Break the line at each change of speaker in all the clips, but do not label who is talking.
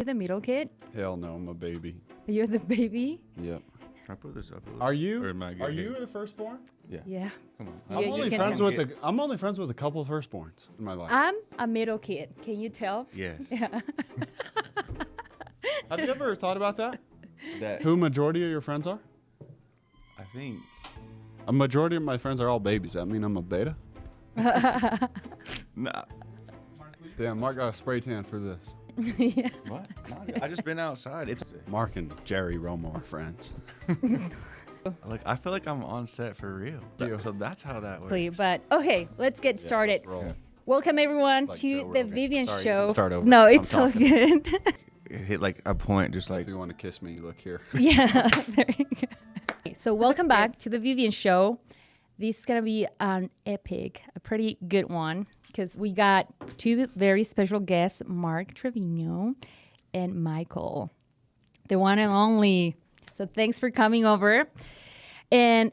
You're the middle kid?
Hell no, I'm a baby.
You're the baby?
Yep.
Can I put this up a little?
Are you?
Or am I
Are
good
you
here?
the firstborn?
Yeah.
Yeah.
Come on.
Yeah,
I'm
you
only
can
friends
have-
with I'm only friends with a couple of firstborns in my life.
I'm a middle kid. Can you tell?
Yes.
Yeah.
Have you ever thought about that?
That
Who majority of your friends are?
I think.
A majority of my friends are all babies. That mean I'm a beta?
Nah.
Damn, Mark got a spray tan for this.
Yeah.
What? Nah, I just been outside. It's
Mark and Jerry Romo are friends.
like I feel like I'm on set for real.
You.
So that's how that works.
Please, but okay, let's get started.
Roll.
Yeah.
Welcome everyone
Like
to
Joe
the
Rogan.
Vivian
Sorry,
Show.
start over.
No,
I'm
it's all
talking.
good.
Hit like a point, just like
If you want to kiss me, look here.
Yeah, there you go. So welcome back to the Vivian Show. This is gonna be an epic, a pretty good one, because we got two very special guests, Mark Trevino and Michael, the one and only. So thanks for coming over. And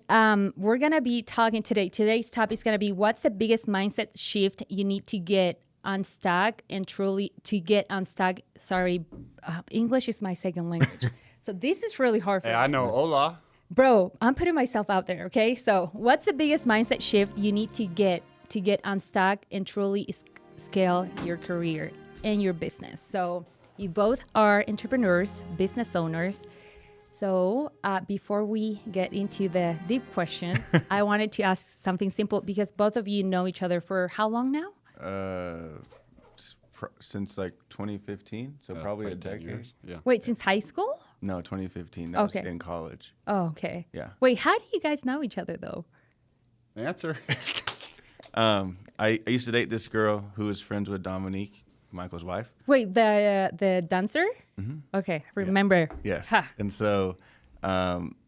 we're gonna be talking today. Today's topic is gonna be what's the biggest mindset shift you need to get unstuck and truly to get unstuck. Sorry, English is my second language. So this is really hard for
Hey,
me.
I know. Hola.
Bro, I'm putting myself out there, okay? So what's the biggest mindset shift you need to get unstuck and truly scale your career and your business? So you both are entrepreneurs, business owners. So before we get into the deep questions, I wanted to ask something simple because both of you know each other for how long now?
since like 2015, so probably a
10
decade.
years. Yeah.
Wait, since high school?
No, 2015. That was
Okay.
in college.
Oh, okay.
Yeah.
Wait, how do you guys know each other though?
Answer.
I used to date this girl who was friends with Dominique, Michael's wife.
Wait, the dancer?
Mhm.
Okay, remember.
Yes.
Ha.
And so,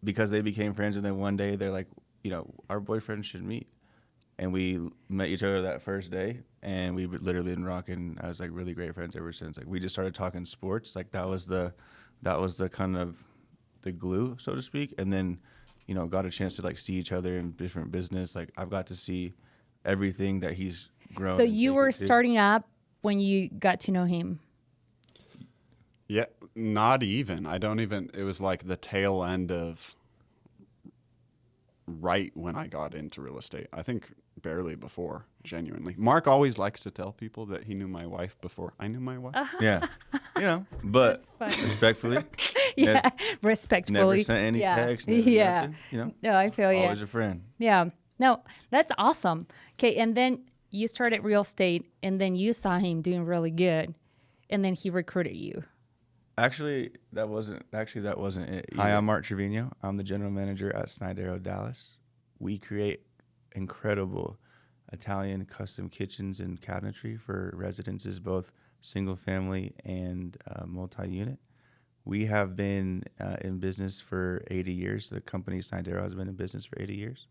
because they became friends, and then one day they're like, our boyfriends should meet. And we met each other that first day, and we've literally been rocking. I was like really great friends ever since. Like we just started talking sports. Like that was the kind of the glue, so to speak. And then, got a chance to like see each other in different business. Like I've got to see everything that he's grown.
So
and
you
taken
were
to.
starting up when you got to know him.
Yeah, not even. I don't even. It was like the tail end of right when I got into real estate. I think barely before, genuinely. Mark always likes to tell people that he knew my wife before I knew my wife.
Yeah, but
That's fine.
respectfully,
Yeah, respectfully.
never sent any
yeah.
text. Never
Yeah.
nothing,
No, I feel you.
always a friend.
Yeah. No, that's awesome. Okay, and then you started real estate, and then you saw him doing really good, and then he recruited you.
Actually, that wasn't it. Hi, I'm Mark Trevino. I'm the general manager at Snadeiro Dallas. We create incredible Italian custom kitchens and cabinetry for residences, both single family and multi-unit. We have been in business for 80 years. The company Snadeiro has been in business for 80 years.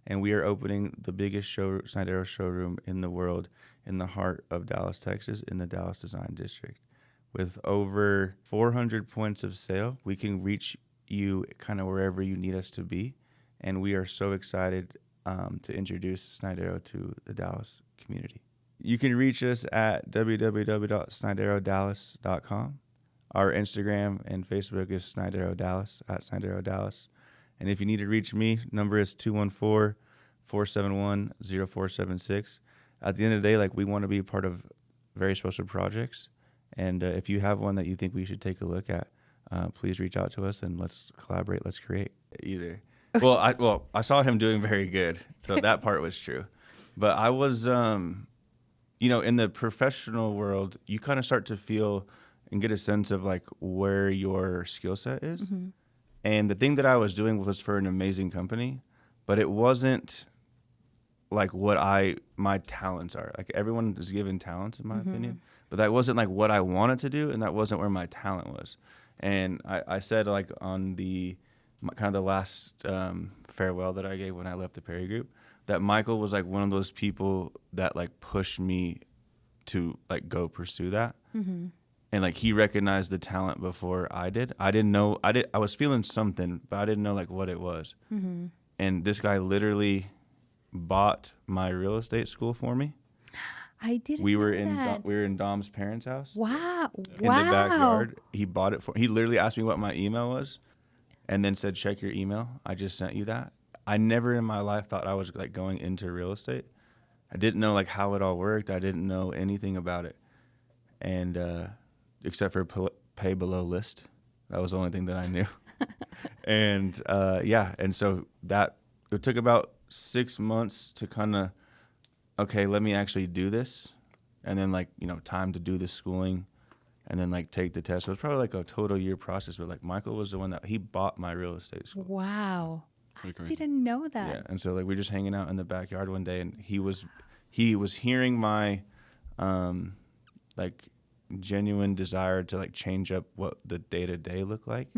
And we are opening the biggest Snadeiro showroom in the world in the heart of Dallas, Texas, in the Dallas Design District. With over 400 points of sale, we can reach you kind of wherever you need us to be. And we are so excited to introduce Snadeiro to the Dallas community. You can reach us at www.snadeirodallas.com. Our Instagram and Facebook is Snadeiro Dallas, at Snadeiro Dallas. And if you need to reach me, number is 214-471-0476. At the end of the day, like we want to be part of very special projects. And if you have one that you think we should take a look at, please reach out to us and let's collaborate. Let's create either. Well, I saw him doing very good, so that part was true. But I was, in the professional world, you kind of start to feel and get a sense of like where your skill set is. Mm-hmm. And the thing that I was doing was for an amazing company, but it wasn't like what my talents are. Like everyone is given talents, in my opinion, but that wasn't like what I wanted to do, and that wasn't where my talent was. And I said like on the kind of the last farewell that I gave when I left the Perry Group, that Michael was like one of those people that like pushed me to like go pursue that. Mm-hmm. And like he recognized the talent before I did. I didn't know. I was feeling something, but I didn't know like what it was. Mm-hmm. And this guy literally bought my real estate school for me.
I didn't
We were
know
in
that.
we were in Dom's parents' house
Wow.
in the backyard. He bought it for. He literally asked me what my email was, and then said, "Check your email. I just sent you that." I never in my life thought I was like going into real estate. I didn't know like how it all worked. I didn't know anything about it, and except for pay below list, that was the only thing that I knew. And and so that it took about 6 months to kind of, okay, let me actually do this, and then like time to do the schooling, and then like take the test. So it was probably like a total year process. But like Michael was the one that he bought my real estate school.
Wow.
Pretty
I
crazy.
didn't know that.
Yeah, and so like we're just hanging out in the backyard one day, and he was hearing my like genuine desire to like change up what the day-to-day looked like,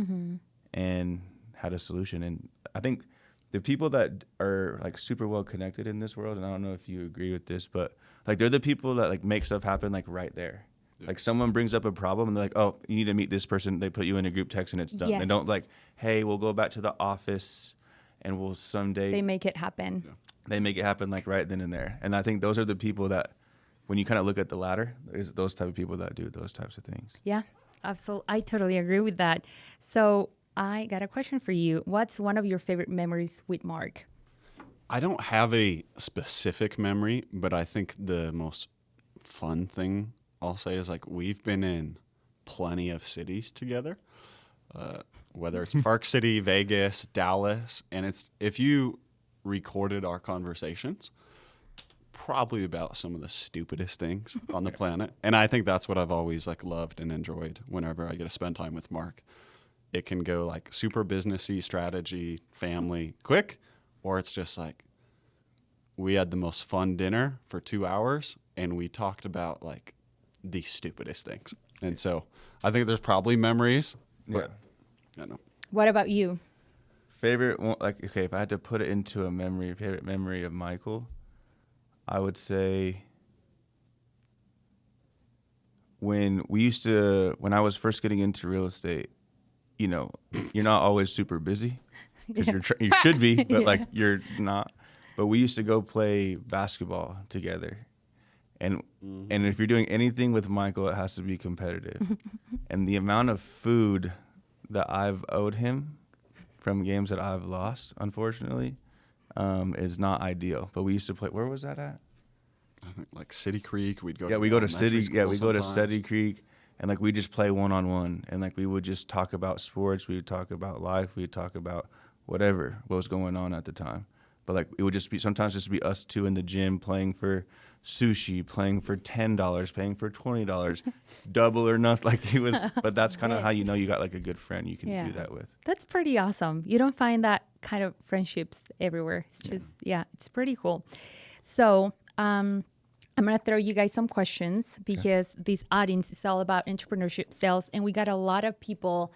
and had a solution. And I think the people that are like super well connected in this world, and I don't know if you agree with this, but like they're the people that like make stuff happen like right there.
Yeah.
Like someone brings up a problem and they're like, oh, you need to meet this person. They put you in a group text and it's done. They
Yes.
don't like, hey, we'll go back to the office and we'll someday.
They make it happen.
Yeah.
They make it happen like right then and there. And I think those are the people that, when you kind of look at the ladder, there's those type of people that do those types of things.
Yeah, absolutely. I totally agree with that. So I got a question for you. What's one of your favorite memories with Mark?
I don't have a specific memory, but I think the most fun thing I'll say is like we've been in plenty of cities together, whether it's Park City, Vegas, Dallas, and it's if you recorded our conversations, probably about some of the stupidest things on the planet. And I think that's what I've always like loved and enjoyed whenever I get to spend time with Mark. It can go like super businessy, strategy, family, quick, or it's just like we had the most fun dinner for 2 hours and we talked about like the stupidest things. And so I think there's probably memories, but I don't know.
What about you?
Favorite one, like, okay, if I had to put it into a memory, favorite memory of Michael, I would say when I was first getting into real estate, you're not always super busy because you should be, but like you're not. But we used to go play basketball together. And if you're doing anything with Michael, it has to be competitive. And the amount of food that I've owed him from games that I've lost, unfortunately, is not ideal. But we used to play. Where was that at?
I think like City Creek. We'd go.
Yeah,
to
we go to
elementary
City. Yeah, we
school
go to
sometimes.
City Creek, and like we just play 1-on-1, and like we would just talk about sports. We would talk about life. We'd talk about what was going on at the time. But like it would just be sometimes just be us two in the gym playing for sushi, playing for $10, paying for $20, double or nothing. Like he was, but that's kind of how you know you got like a good friend you can do that with.
That's pretty awesome. You don't find that kind of friendships everywhere. It's just, it's pretty cool. So I'm going to throw you guys some questions because this audience is all about entrepreneurship sales. And we got a lot of people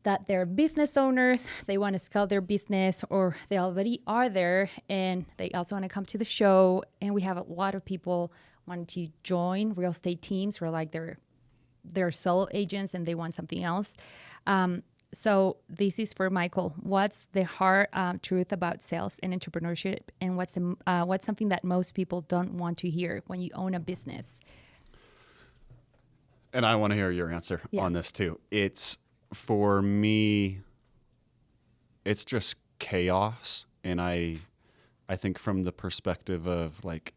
that they're business owners, they want to scale their business, or they already are there and they also want to come to the show. And we have a lot of people wanting to join real estate teams who are like they're solo agents and they want something else. So this is for Michael. What's the hard truth about sales and entrepreneurship, and what's something that most people don't want to hear when you own a business?
And I want to hear your answer on this too. For me, it's just chaos. And I think from the perspective of like,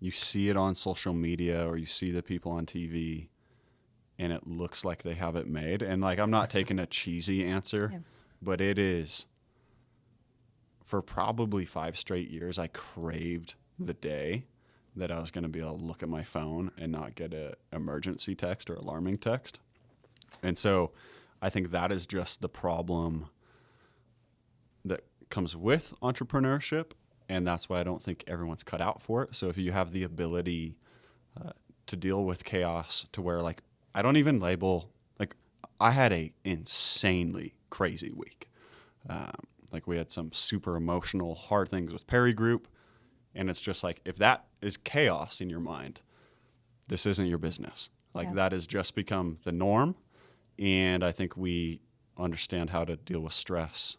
you see it on social media or you see the people on TV and it looks like they have it made. And like, I'm not taking a cheesy answer, but it is for probably 5 straight years, I craved the day that I was going to be able to look at my phone and not get an emergency text or alarming text. And so I think that is just the problem that comes with entrepreneurship. And that's why I don't think everyone's cut out for it. So if you have the ability to deal with chaos to where like, I don't even label, like I had a insanely crazy week. Like we had some super emotional, hard things with Perry Group. And it's just like, if that is chaos in your mind, this isn't your business. Like that has just become the norm. And I think we understand how to deal with stress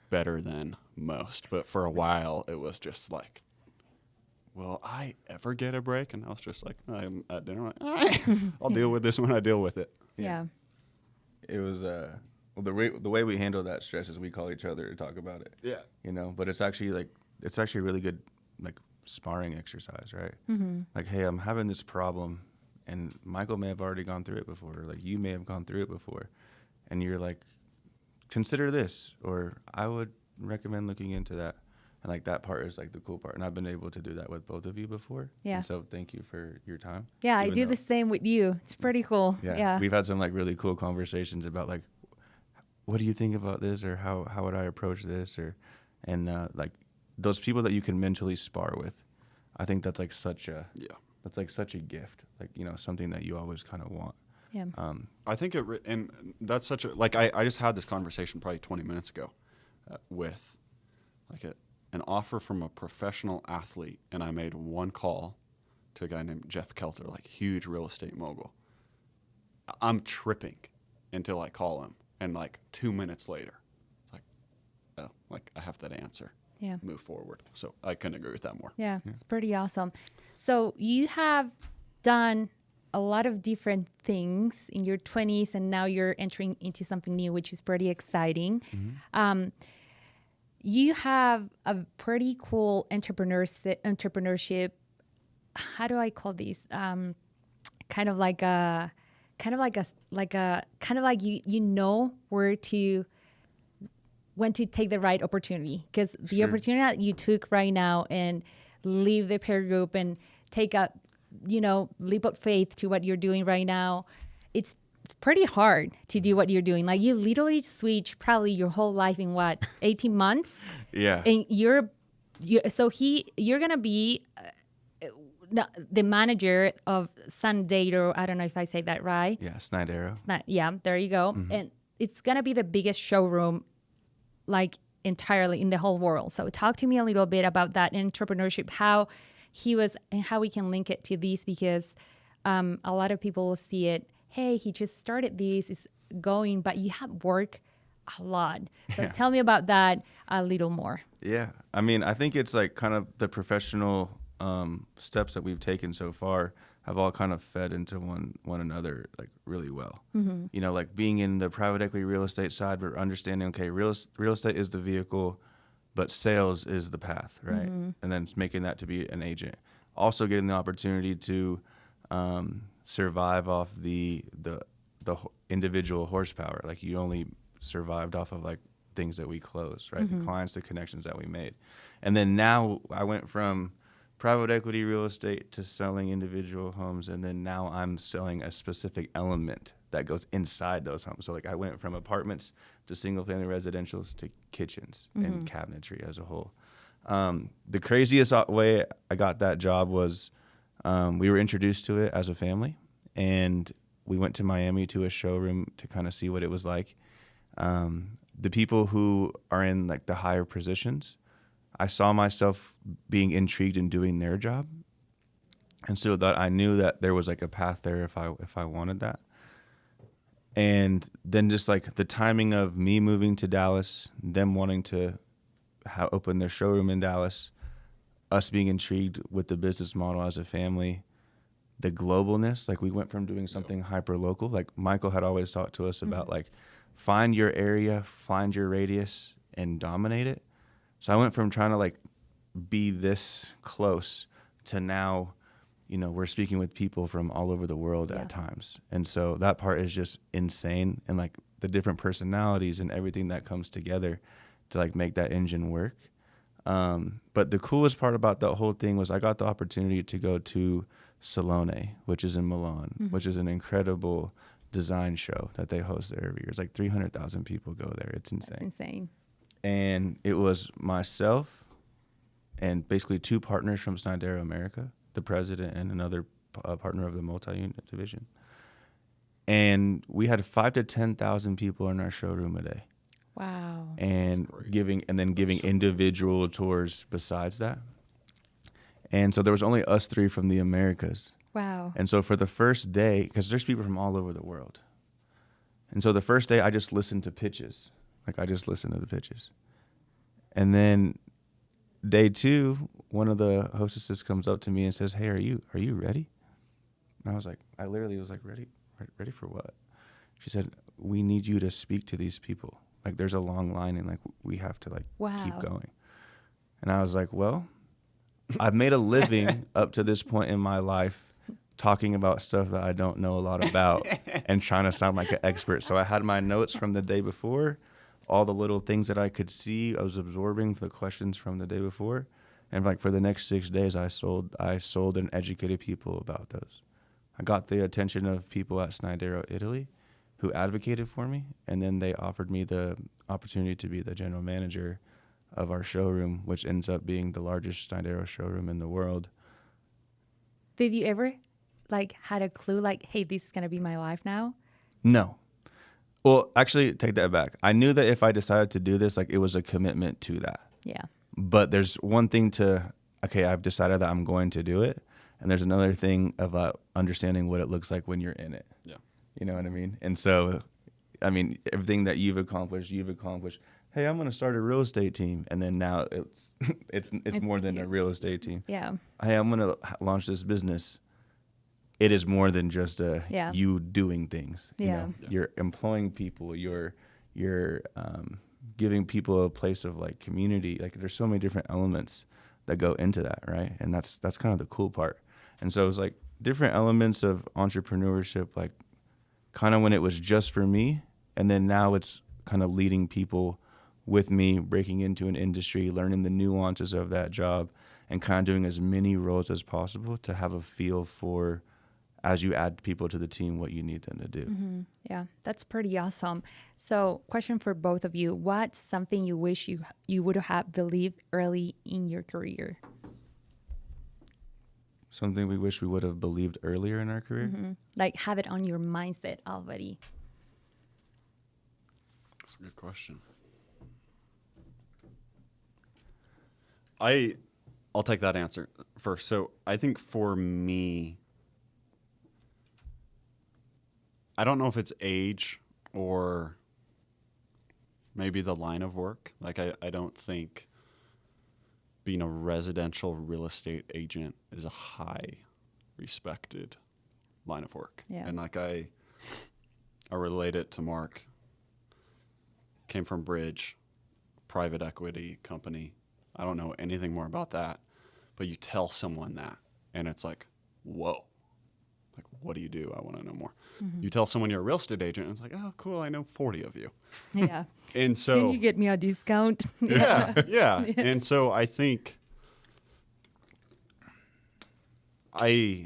better than most. But for a while, it was just like, will I ever get a break? And I was just like, I'm at dinner. Like, all right, I'll deal with this when I deal with it.
Yeah.
It was well, the way we handle that stress is we call each other to talk about it.
Yeah.
You know, but it's actually a really good like sparring exercise, right?
Mm-hmm.
Like, hey, I'm having this problem, and Michael may have already gone through it before, or like you may have gone through it before, and you're like, consider this, or I would recommend looking into that. And like that part is like the cool part. And I've been able to do that with both of you before.
Yeah.
And so thank you for your time.
Yeah, I do the same with you. It's pretty cool. Yeah.
We've had some like really cool conversations about like, what do you think about this? Or how would I approach this? And like those people that you can mentally spar with. I think that's like such a gift. Like, you know, something that you always kind of want.
Yeah.
I think and that's such a, like, I just had this conversation probably 20 minutes ago with like an offer from a professional athlete, and I made one call to a guy named Jeff Kelter, like huge real estate mogul. I'm tripping until I call him, and like 2 minutes later, it's like, oh, like I have that answer.
Yeah.
Move forward. So I couldn't agree with that more.
Yeah, it's pretty awesome. So you have done a lot of different things in your 20s, and now you're entering into something new, which is pretty exciting. Mm-hmm. You have a pretty cool entrepreneurship. How do I call these? Kind of like you know when to take the right opportunity, because the opportunity that you took right now and leave the peer group and take a leap of faith to what you're doing right now, it's pretty hard to do what you're doing. Like you literally switch probably your whole life in 18 months.
Yeah.
And you're gonna be the manager of Snadeiro. I don't know if I say that right.
Yeah, Snadeiro.
Yeah, there you go. Mm-hmm. And it's gonna be the biggest showroom, like entirely in the whole world. So talk to me a little bit about that entrepreneurship, how we can link it to these, because a lot of people will see it. Hey, he just started this, it's going, but you have work a lot. So tell me about that a little more.
Yeah. I mean, I think it's like kind of the professional steps that we've taken so far have all kind of fed into one another like really well. Mm-hmm. You know, like being in the private equity real estate side, but understanding, okay, real estate is the vehicle, but sales is the path, right? Mm-hmm. And then making that to be an agent. Also getting the opportunity to survive off the individual horsepower. Like you only survived off of like things that we closed, right? Mm-hmm. The clients, the connections that we made. And then now I went from private equity real estate to selling individual homes, and then now I'm selling a specific element that goes inside those homes. So like I went from apartments to single family residentials to kitchens mm-hmm. and cabinetry as a whole. The craziest way I got that job was we were introduced to it as a family, and we went to Miami to a showroom to kind of see what it was like. The people who are in like the higher positions, I saw myself being intrigued in doing their job. And so that I knew that there was like a path there if I wanted that. And then just like the timing of me moving to Dallas, them wanting to open their showroom in Dallas, us being intrigued with the business model as a family, the globalness, like we went from doing something hyper local. Like Michael had always talked to us about mm-hmm. like find your area, find your radius and dominate it. So I went from trying to like be this close to now, you know, we're speaking with people from all over the world at times. And so that part is just insane. And like the different personalities and everything that comes together to like make that engine work. But the coolest part about the whole thing was I got the opportunity to go to Salone, which is in Milan, mm-hmm. which is an incredible design show that they host there every year. It's like 300,000 people go there. It's insane. That's insane. And it was myself and basically two partners from Snadeiro America, the president and another partner of the multi-unit division. And we had 5,000 to 10,000 people in our showroom a day.
Wow.
And giving individual tours besides that. And so there was only us three from the Americas.
Wow.
And so for the first day, because there's people from all over the world. And so the first day I just listened to pitches. Like I just listened to the pitches. And then day two, one of the hostesses comes up to me and says, "Hey, are you ready?" And I literally was like, ready for what? She said, "We need you to speak to these people. Like, there's a long line, and like we have to keep going." And I was like, well, I've made a living up to this point in my life talking about stuff that I don't know a lot about and trying to sound like an expert. So I had my notes from the day before, all the little things that I could see. I was absorbing the questions from the day before. And like for the next 6 days, I sold and educated people about those. I got the attention of people at Snadeiro, Italy, who advocated for me. And then they offered me the opportunity to be the general manager of our showroom, which ends up being the largest Snadeiro showroom in the world.
Did you ever had a clue hey, this is going to be my life now?
No. Well, actually, take that back. I knew that if I decided to do this, it was a commitment to that.
Yeah.
But there's one thing I've decided that I'm going to do it. And there's another thing about understanding what it looks like when you're in it.
Yeah.
You know what I mean? And so, I mean, everything that you've accomplished. Hey, I'm going to start a real estate team. And then now it's more than a real estate team.
Yeah.
Hey, I'm going to launch this business. It is more than just you doing things. You know? You're employing people. You're giving people a place of community. There's so many different elements that go into that, right? And that's kind of the cool part. And so it was different elements of entrepreneurship, kind of when it was just for me, and then now it's kind of leading people with me, breaking into an industry, learning the nuances of that job, and kind of doing as many roles as possible to have a feel for, as you add people to the team, what you need them to do.
Mm-hmm. Yeah, that's pretty awesome. So, question for both of you: what's something you wish you would have believed early in your career?
Something we wish we would have believed earlier in our career?
Mm-hmm. Have it on your mindset already.
That's a good question. I'll take that answer first. So I think for me, I don't know if it's age or maybe the line of work. I don't think being a residential real estate agent is a high respected line of work.
Yeah.
And I relate it to Mark. Came from Bridge, private equity company. I don't know anything more about that, but you tell someone that and it's whoa. What do you do? I want to know more. Mm-hmm. You tell someone you're a real estate agent, and it's oh, cool, I know 40 of you.
Yeah.
And so,
can you get me a discount?
Yeah. And so I think I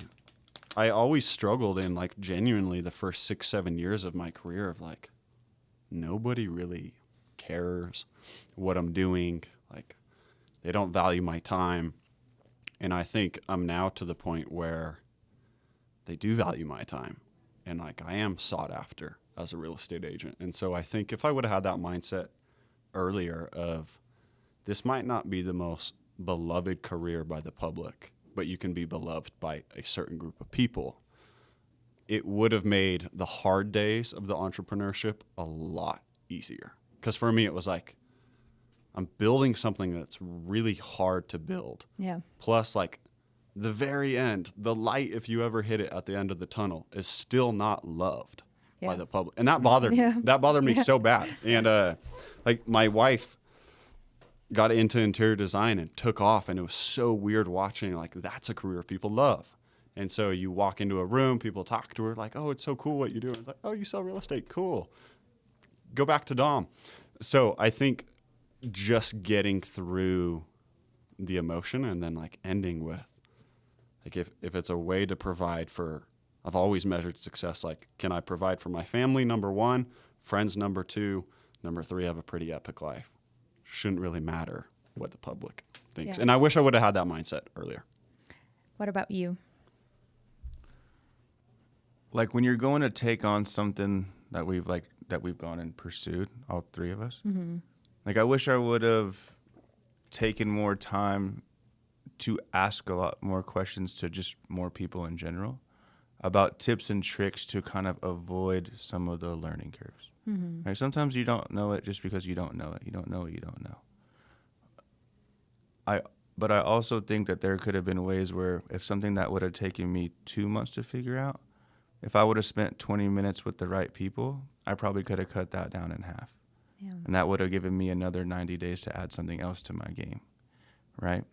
always struggled in genuinely the first 6-7 years of my career of nobody really cares what I'm doing. They don't value my time. And I think I'm now to the point where they do value my time, and I am sought after as a real estate agent. And so I think if I would have had that mindset earlier of this might not be the most beloved career by the public, but you can be beloved by a certain group of people, it would have made the hard days of the entrepreneurship a lot easier. Because for me, it was I'm building something that's really hard to build.
Yeah.
Plus, the very end, the light, if you ever hit it at the end of the tunnel, is still not loved by the public. And that bothered me. That bothered me so bad. And my wife got into interior design and took off, and it was so weird watching that's a career people love. And so you walk into a room, people talk to her oh, it's so cool what you do. And it's oh, you sell real estate, cool. Go back to Dom. So I think just getting through the emotion and then ending with if it's a way to provide for, I've always measured success can I provide for my family, number one, friends, number two, number three, have a pretty epic life. Shouldn't really matter what the public thinks. And I wish I would have had that mindset earlier. What
about you?
When you're going to take on something that we've gone and pursued, all three of us. Mm-hmm. I wish I would have taken more time to ask a lot more questions to just more people in general about tips and tricks to kind of avoid some of the learning curves. Mm-hmm. Sometimes you don't know it just because you don't know it. You don't know what you don't know. But I also think that there could have been ways where if something that would have taken me 2 months to figure out, if I would have spent 20 minutes with the right people, I probably could have cut that down in half.
Yeah.
And that would have given me another 90 days to add something else to my game, right?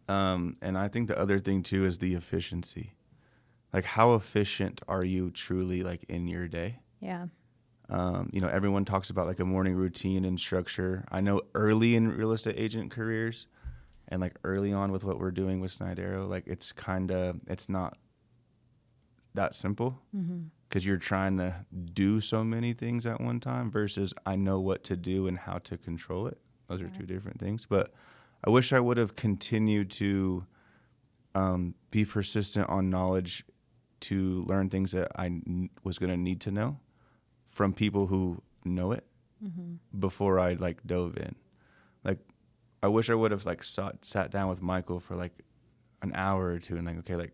And I think the other thing too is the efficiency. Like, how efficient are you truly, like, in your day?
Yeah.
You know, everyone talks about like a morning routine and structure. I know early in real estate agent careers and like early on with what we're doing with Snadeiro, like it's not that simple because you're trying to do so many things at one time versus I know what to do and how to control it. Those are two different things. But I wish I would have continued to be persistent on knowledge to learn things that I was going to need to know from people who know it before I like dove in. Like, I wish I would have like sat down with Michael for like an hour or two and like, okay, like,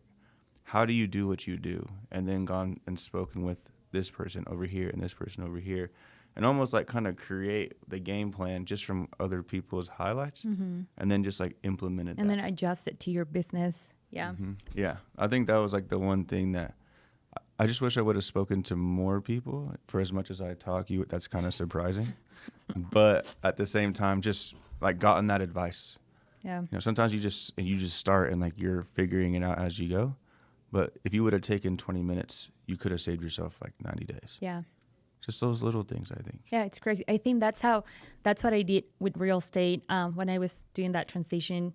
how do you do what you do? And then gone and spoken with this person over here and this person over here, and almost like kind of create the game plan just from other people's highlights, and then just like implement it.
And then adjust it to your business. Yeah.
Yeah. I think that was like the one thing that I just wish I would have spoken to more people. For as much as I talk, that's kind of surprising. But at the same time, just like gotten that advice.
Yeah.
You know, sometimes you just start and like you're figuring it out as you go. But if you would have taken 20 minutes, you could have saved yourself like 90 days.
Yeah.
Just those little things, I think.
Yeah, it's crazy. I think that's what I did with real estate. When I was doing that transition,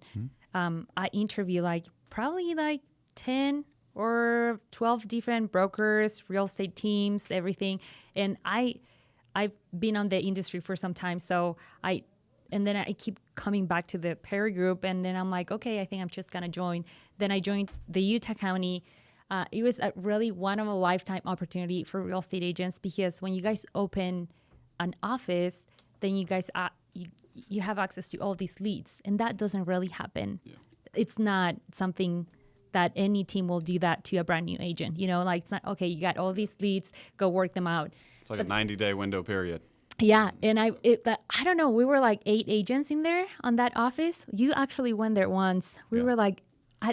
I interviewed probably 10 or 12 different brokers, real estate teams, everything. And I've been on the industry for some time. So and then I keep coming back to the Perry group. And then I'm like, okay, I think I'm just going to join. Then I joined the Utah County. It was really one of a lifetime opportunity for real estate agents, because when you guys open an office, then you guys, you have access to all these leads. And that doesn't really happen. Yeah. It's not something that any team will do that to a brand new agent. You know, like, it's not, okay, you got all these leads, go work them out.
It's like a 90-day window period.
Yeah. And I don't know, we were like 8 agents in there on that office. You actually went there once. We were like,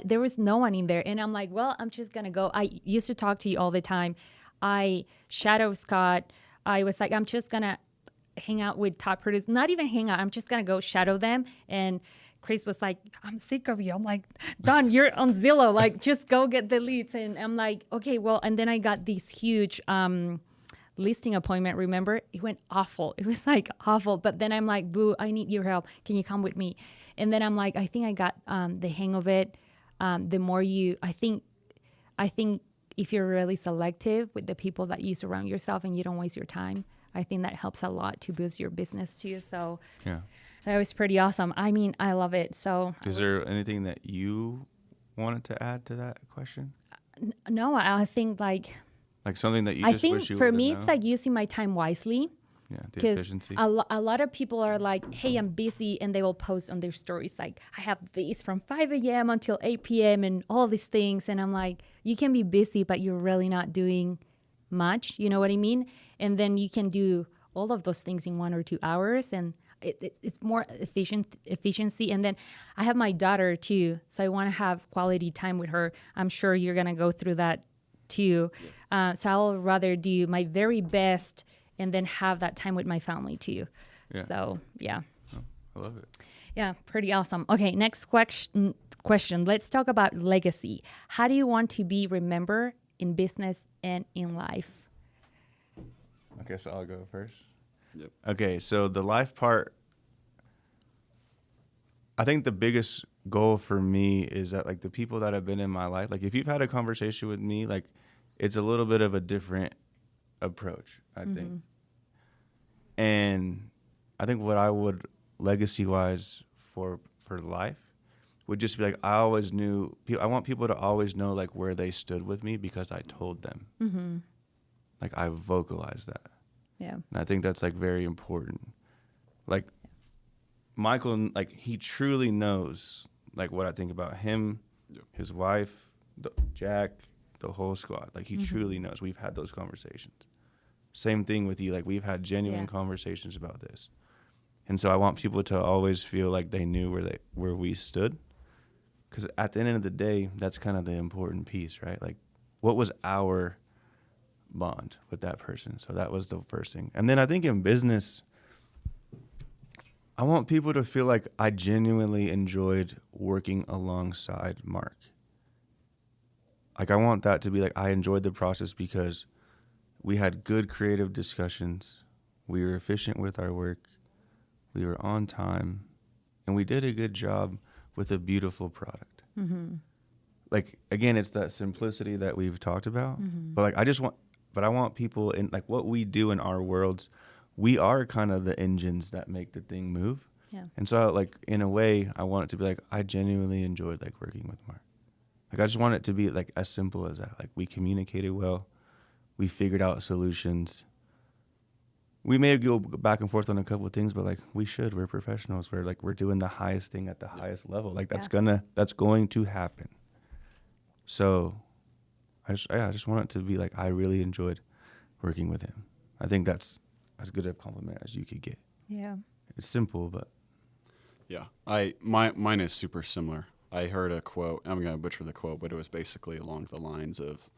there was no one in there. And I'm like, well, I'm just going to go. I used to talk to you all the time. I shadow Scott. I was like, I'm just going to hang out with top producers. Not even hang out. I'm just going to go shadow them. And Chris was like, I'm sick of you. I'm like, Don, you're on Zillow. Like, just go get the leads. And I'm like, okay, well, and then I got this huge listing appointment. Remember, it went awful. It was like awful. But then I'm like, boo, I need your help. Can you come with me? And then I'm like, I think I got the hang of it. The more I think if you're really selective with the people that you surround yourself and you don't waste your time, I think that helps a lot to boost your business too. So yeah, that was pretty awesome. I mean, I love it. So
is there anything that you wanted to add to that question?
No, I think like
something that you just wish you would have known?
For me, it's like using my time wisely.
Yeah, the efficiency.
A lot of people are like, hey, I'm busy, and they will post on their stories like, I have these from 5 a.m. until 8 p.m. and all these things. And I'm like, you can be busy, but you're really not doing much. You know what I mean? And then you can do all of those things in 1 or 2 hours, and it's more efficiency. And then I have my daughter too, so I want to have quality time with her. I'm sure you're going to go through that too. So I'll rather do my very best and then have that time with my family too. Yeah. So, yeah.
Oh, I love it.
Yeah, pretty awesome. Okay, next question. Let's talk about legacy. How do you want to be remembered in business and in life?
Okay, so I'll go first.
Yep.
Okay, so the life part, I think the biggest goal for me is that, like, the people that have been in my life, like, if you've had a conversation with me, like, it's a little bit of a different approach, I think. And I think what I would legacy wise for life would just be like, I always knew, I want people to always know like where they stood with me because I told them. Like, I vocalized that.
Yeah.
And I think that's like very important. Like, Michael, like, he truly knows like what I think about him, his wife, Jack, the whole squad. Like, he truly knows. We've had those conversations. Same thing with you. Like, we've had genuine conversations about this. And so I want people to always feel like they knew where we stood. Because at the end of the day, that's kind of the important piece, right? Like, what was our bond with that person? So that was the first thing. And then I think in business, I want people to feel like I genuinely enjoyed working alongside Mark. Like, I want that to be like, I enjoyed the process because we had good creative discussions. We were efficient with our work. We were on time. And we did a good job with a beautiful product. Mm-hmm. Like, again, it's that simplicity that we've talked about. Mm-hmm. But like, I want people in like what we do in our worlds, we are kind of the engines that make the thing move.
Yeah.
And so like, in a way, I want it to be like, I genuinely enjoyed like working with Mark. Like, I just want it to be like as simple as that. Like, we communicated well. We figured out solutions. We may go back and forth on a couple of things, but like, we're professionals. We're doing the highest thing at the highest level. Like, that's going to happen. So I just want it to be like, I really enjoyed working with him. I think that's as good a compliment as you could get.
Yeah.
It's simple, but.
Yeah. Mine is super similar. I heard a quote, I'm going to butcher the quote, but it was basically along the lines of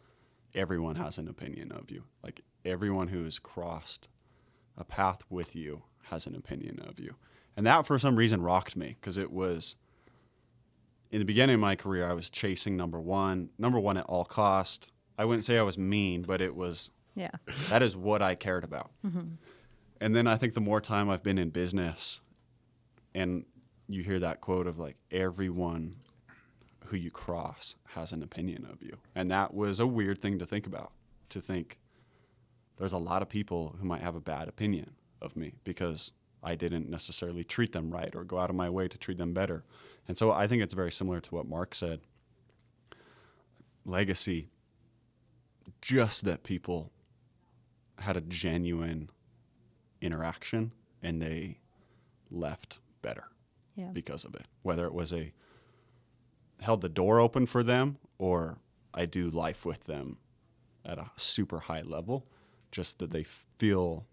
everyone has an opinion of you. Like, everyone who has crossed a path with you has an opinion of you. And that, for some reason, rocked me, because it was, in the beginning of my career, I was chasing number one at all cost. I wouldn't say I was mean, but it was, that is what I cared about. Mm-hmm. And then I think the more time I've been in business, and you hear that quote of like, everyone who you cross has an opinion of you. And that was a weird thing to think about, to think there's a lot of people who might have a bad opinion of me because I didn't necessarily treat them right or go out of my way to treat them better. And so I think it's very similar to what Mark said. Legacy, just that people had a genuine interaction and they left better because of it. Whether it was held the door open for them or I do life with them at a super high level, just that they feel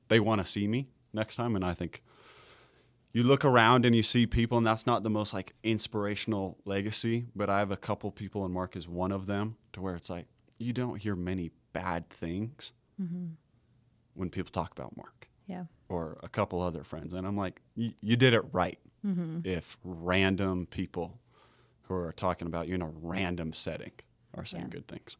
they want to see me next time. And I think you look around and you see people, and that's not the most like inspirational legacy, but I have a couple people, and Mark is one of them, to where it's like, you don't hear many bad things when people talk about Mark or a couple other friends. And I'm like, you did it right. Mm-hmm. If random people who are talking about you in a random setting are saying good things.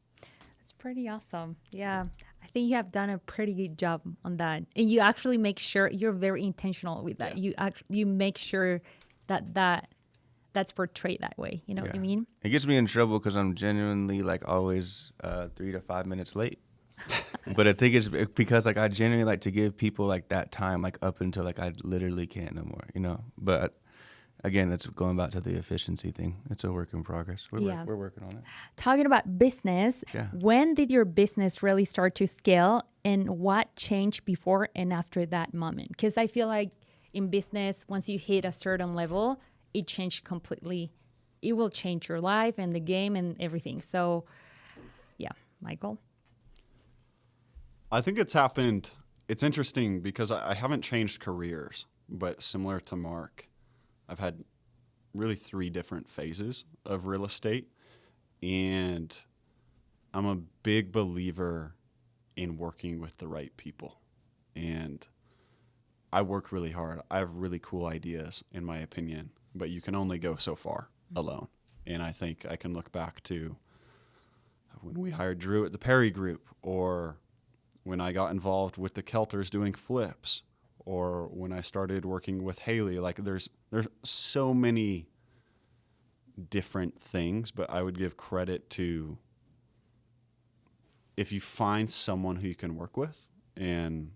That's pretty awesome. Yeah. I think you have done a pretty good job on that. And you actually make sure you're very intentional with that. Yeah. You make sure that's portrayed that way. You know what I mean?
It gets me in trouble because I'm genuinely like always 3 to 5 minutes late. But I think it's because like I genuinely like to give people like that time, like up until like I literally can't no more, you know. But again, that's going back to the efficiency thing. It's a work in progress. We're working on it.
Talking about business, when did your business really start to scale, and what changed before and after that moment? Because I feel like in business, once you hit a certain level, it changed completely. It will change your life and the game and everything. So, yeah, Michael.
I think it's happened. It's interesting because I haven't changed careers, but similar to Mark, I've had really 3 different phases of real estate, and I'm a big believer in working with the right people. And I work really hard. I have really cool ideas, in my opinion, but you can only go so far alone. And I think I can look back to when we hired Drew at the Perry Group, or when I got involved with the Kelters doing flips, or when I started working with Haley. Like, there's so many different things, but I would give credit to, if you find someone who you can work with, and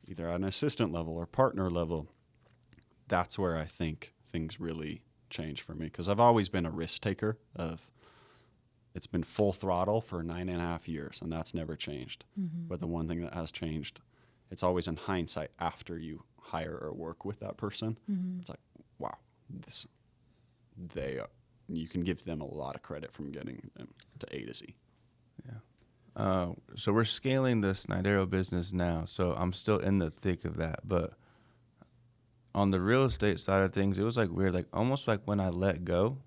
either at an assistant level or partner level, that's where I think things really change for me. Because I've always been a risk taker. It's been full throttle for 9.5 years, and that's never changed. Mm-hmm. But the one thing that has changed, it's always in hindsight after you hire or work with that person. Mm-hmm. It's like, wow, you can give them a lot of credit from getting them to A to Z.
Yeah. So we're scaling the Snadeiro business now. So I'm still in the thick of that. But on the real estate side of things, it was like weird, like almost like when I let go,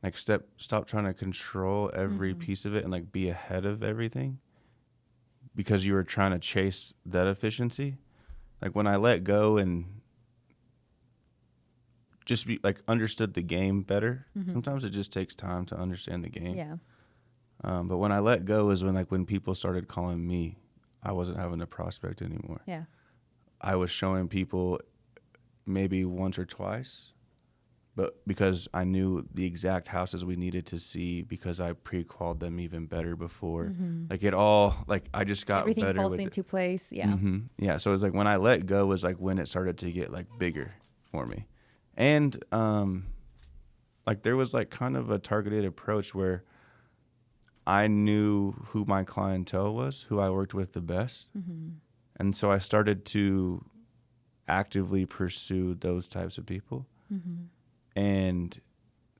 like stop trying to control every piece of it and like be ahead of everything because you were trying to chase that efficiency. Like when I let go and just be like understood the game better. Sometimes it just takes time to understand the game.
Yeah.
But when I let go is when people started calling me, I wasn't having to prospect anymore.
Yeah.
I was showing people maybe once or twice, but because I knew the exact houses we needed to see because I pre-qualified them even better before. Like it all, like I just got
Everything
better
falls
with
into place. Yeah.
Yeah. So it was like when I let go was like when it started to get like bigger for me. And like there was like kind of a targeted approach where I knew who my clientele was, who I worked with the best. And so I started to actively pursue those types of people. And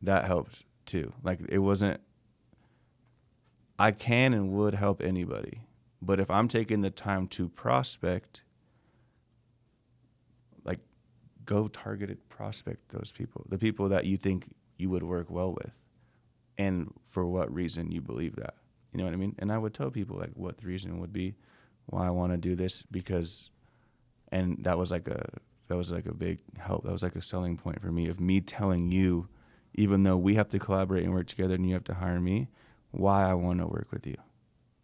that helped too. Like it wasn't, I can and would help anybody. But if I'm taking the time to prospect, like go targeted prospect those people, the people that you think you would work well with. And for what reason you believe that, you know what I mean? And I would tell people like what the reason would be, why I want to do this, because, and that was like a big help. That was like a selling point for me of me telling you, even though we have to collaborate and work together and you have to hire me, why I want to work with you.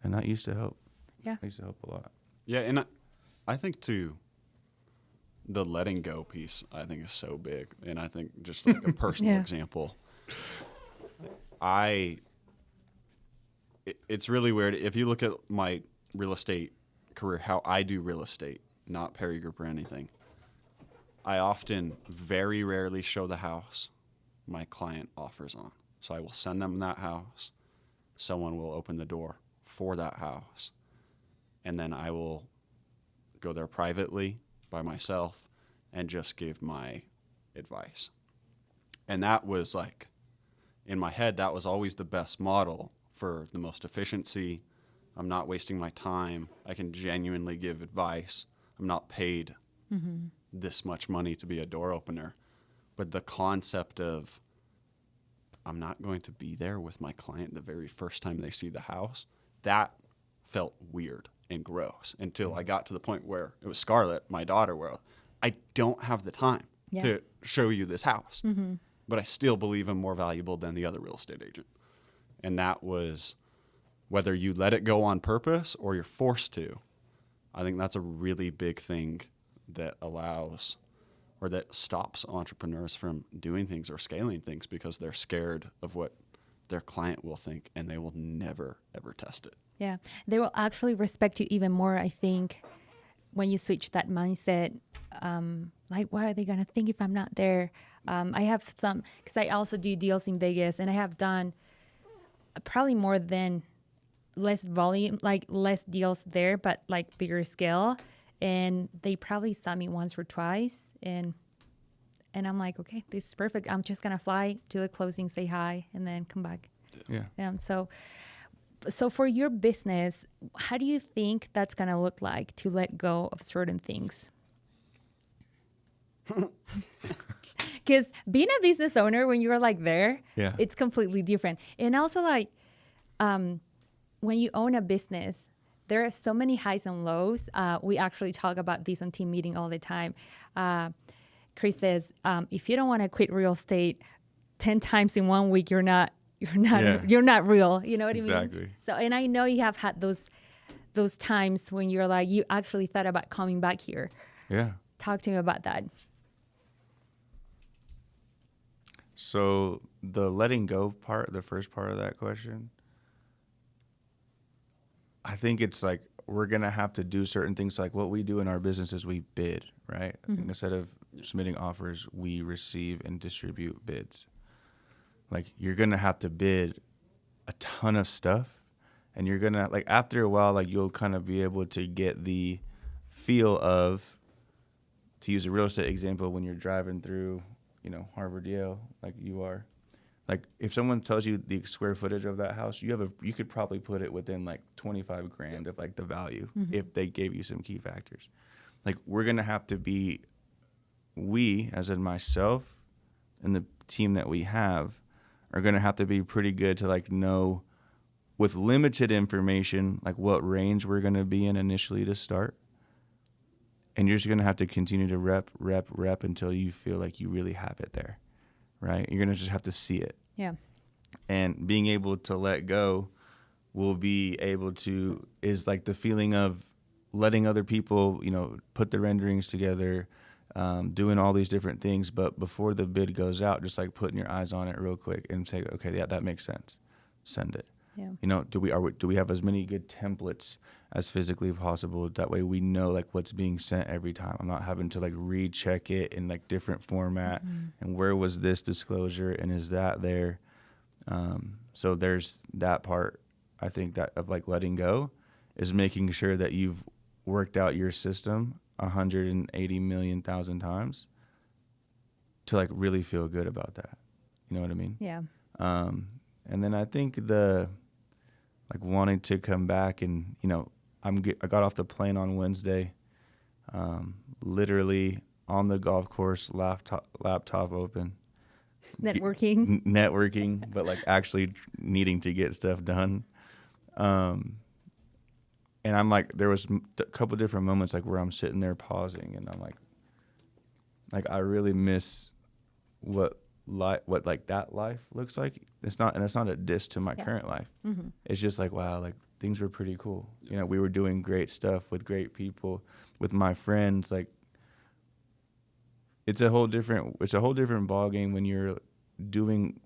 And that used to help.
Yeah.
It used to help a lot.
Yeah. And I think too, the letting go piece, I think is so big. And I think just like a personal example, it's really weird. If you look at my real estate career, how I do real estate, not Perry Group or anything, I often very rarely show the house my client offers on. So I will send them that house. Someone will open the door for that house. And then I will go there privately by myself and just give my advice. And that was like, in my head, that was always the best model for the most efficiency. I'm not wasting my time. I can genuinely give advice. I'm not paid this much money to be a door opener. But the concept of I'm not going to be there with my client the very first time they see the house, that felt weird and gross until I got to the point where it was Scarlett, my daughter, where I don't have the time to show you this house. But I still believe I'm more valuable than the other real estate agent. And that was whether you let it go on purpose or you're forced to. I think that's a really big thing that allows or that stops entrepreneurs from doing things or scaling things because they're scared of what their client will think and they will never, ever test it.
Yeah. They will actually respect you even more, I think, when you switch that mindset. Like, what are they going to think if I'm not there? I have some, because I also do deals in Vegas, and I have done probably more than less volume, like less deals there, but like bigger scale. And they probably saw me once or twice, and I'm like, okay, this is perfect. I'm just gonna fly to the closing, say hi, and then come back. Yeah. So for your business, how do you think that's gonna look like to let go of certain things? Because being a business owner, when you're like there, it's completely different. And also like, when you own a business, there are so many highs and lows. We actually talk about this on team meeting all the time. Chris says, if you don't want to quit real estate 10 times in 1 week, you're not real. You know what I mean?
Exactly.
So, and I know you have had those times when you're like, you actually thought about coming back here.
Yeah.
Talk to me about that.
So the letting go part, the first part of that question, I think it's like we're going to have to do certain things. Like what we do in our business is we bid, right? Instead of submitting offers, we receive and distribute bids. Like you're going to have to bid a ton of stuff, and you're going to, like after a while, like you'll kind of be able to get the feel of, to use a real estate example, when you're driving through, Harvard, Yale, like you are, Like if someone tells you the square footage of that house, you could probably put it within like 25 grand of like the value if they gave you some key factors. Like we're going to have to be, we as in myself and the team that we have are going to have to be pretty good to like know with limited information, like what range we're going to be in initially to start. And you're just going to have to continue to rep until you feel like you really have it there, right? You're going to just have to see it.
Yeah.
And being able to let go is like the feeling of letting other people, put the renderings together, doing all these different things. But before the bid goes out, just like putting your eyes on it real quick and say, okay, yeah, that makes sense. Send it.
Yeah.
Do we have as many good templates as physically possible? That way we know like what's being sent every time. I'm not having to like recheck it in like different format and where was this disclosure and is that there? So there's that part. I think that of like letting go is making sure that you've worked out your system 180 million thousand times to like really feel good about that. You know what I mean?
Yeah.
And then I think like wanting to come back and, I got off the plane on Wednesday, literally on the golf course, laptop open. Networking, but like actually needing to get stuff done. And I'm like, there was a couple different moments like where I'm sitting there pausing and I'm like I really miss what like that life looks like. It's not a diss to my current life. It's just like, wow, like things were pretty cool. We were doing great stuff with great people, with my friends. Like it's a whole different ball game when you're doing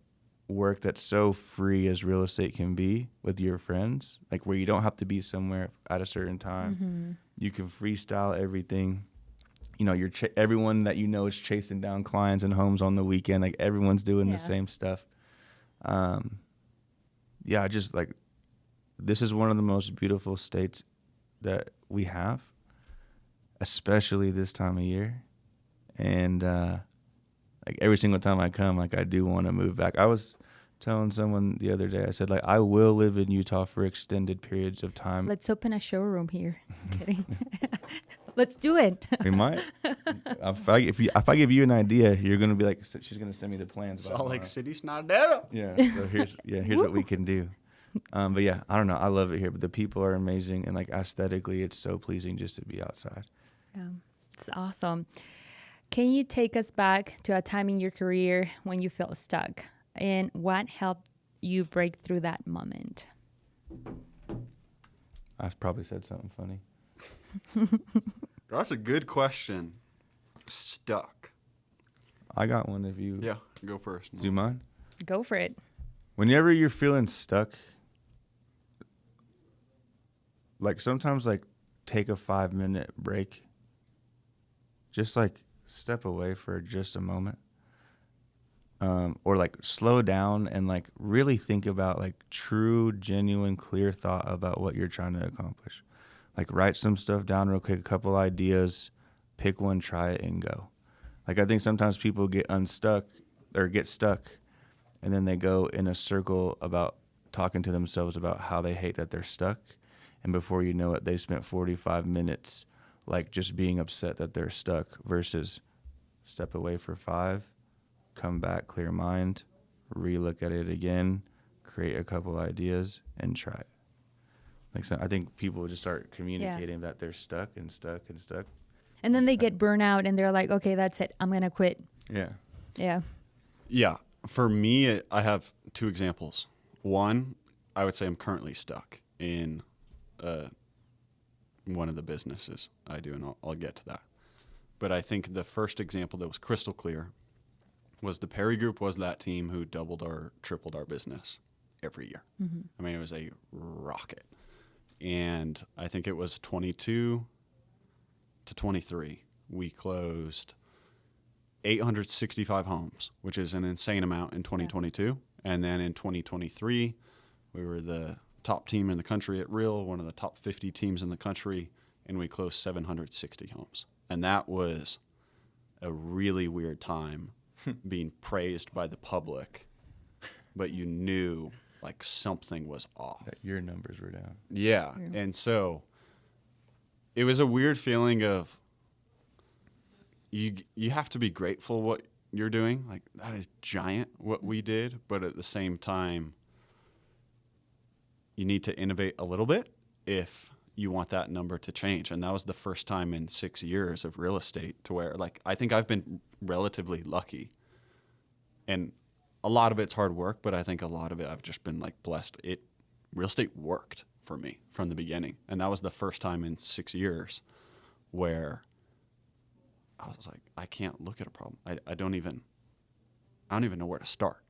work that's so free as real estate can be with your friends, like where you don't have to be somewhere at a certain time. You can freestyle everything. Everyone that is chasing down clients and homes on the weekend. Like everyone's doing the same stuff. Just like this is one of the most beautiful states that we have, especially this time of year. And like every single time I come, like I do want to move back. I was telling someone the other day, I said like I will live in Utah for extended periods of time.
Let's open a showroom here. I'm kidding. Let's do it.
We might. If I give you an idea, you're gonna be like, she's gonna send me the plans.
Salt Lake City, Snadeiro.
Yeah. So here's what we can do. But yeah, I don't know. I love it here. But the people are amazing, and like aesthetically, it's so pleasing just to be outside.
Yeah, it's awesome. Can you take us back to a time in your career when you felt stuck, and what helped you break through that moment?
I've probably said something funny.
That's a good question. Stuck.
I got one if you...
Yeah, go first.
Do you mind?
Go for it.
Whenever you're feeling stuck, like sometimes like take a 5-minute break. Just like step away for just a moment. Or like slow down and like really think about like true, genuine, clear thought about what you're trying to accomplish. Like write some stuff down real quick, a couple ideas, pick one, try it, and go. Like I think sometimes people get stuck, and then they go in a circle about talking to themselves about how they hate that they're stuck. And before you know it, they spent 45 minutes like just being upset that they're stuck versus step away for 5, come back, clear mind, relook at it again, create a couple ideas, and try it. Like so I think people just start communicating that they're stuck.
And then they get burnout and they're like, okay, that's it. I'm going to quit.
Yeah.
Yeah.
Yeah. For me, I have 2 examples. One, I would say I'm currently stuck in one of the businesses I do, and I'll get to that. But I think the first example that was crystal clear was the Perry Group was that team who doubled or tripled our business every year. I mean, it was a rocket. And I think it was 22 to 23. We closed 865 homes, which is an insane amount in 2022. Yeah. And then in 2023, we were the top team in the country at Real, one of the top 50 teams in the country, and we closed 760 homes. And that was a really weird time being praised by the public but you knew like something was off.
That your numbers were down.
Yeah. And so it was a weird feeling of you have to be grateful what you're doing. Like, that is giant what we did, but at the same time, you need to innovate a little bit if you want that number to change. And that was the first time in 6 years of real estate to where, like, I think I've been relatively lucky. And a lot of it's hard work, but I think a lot of it I've just been like blessed. Real estate worked for me from the beginning. And that was the first time in 6 years where I was like, I can't look at a problem. I don't even know where to start.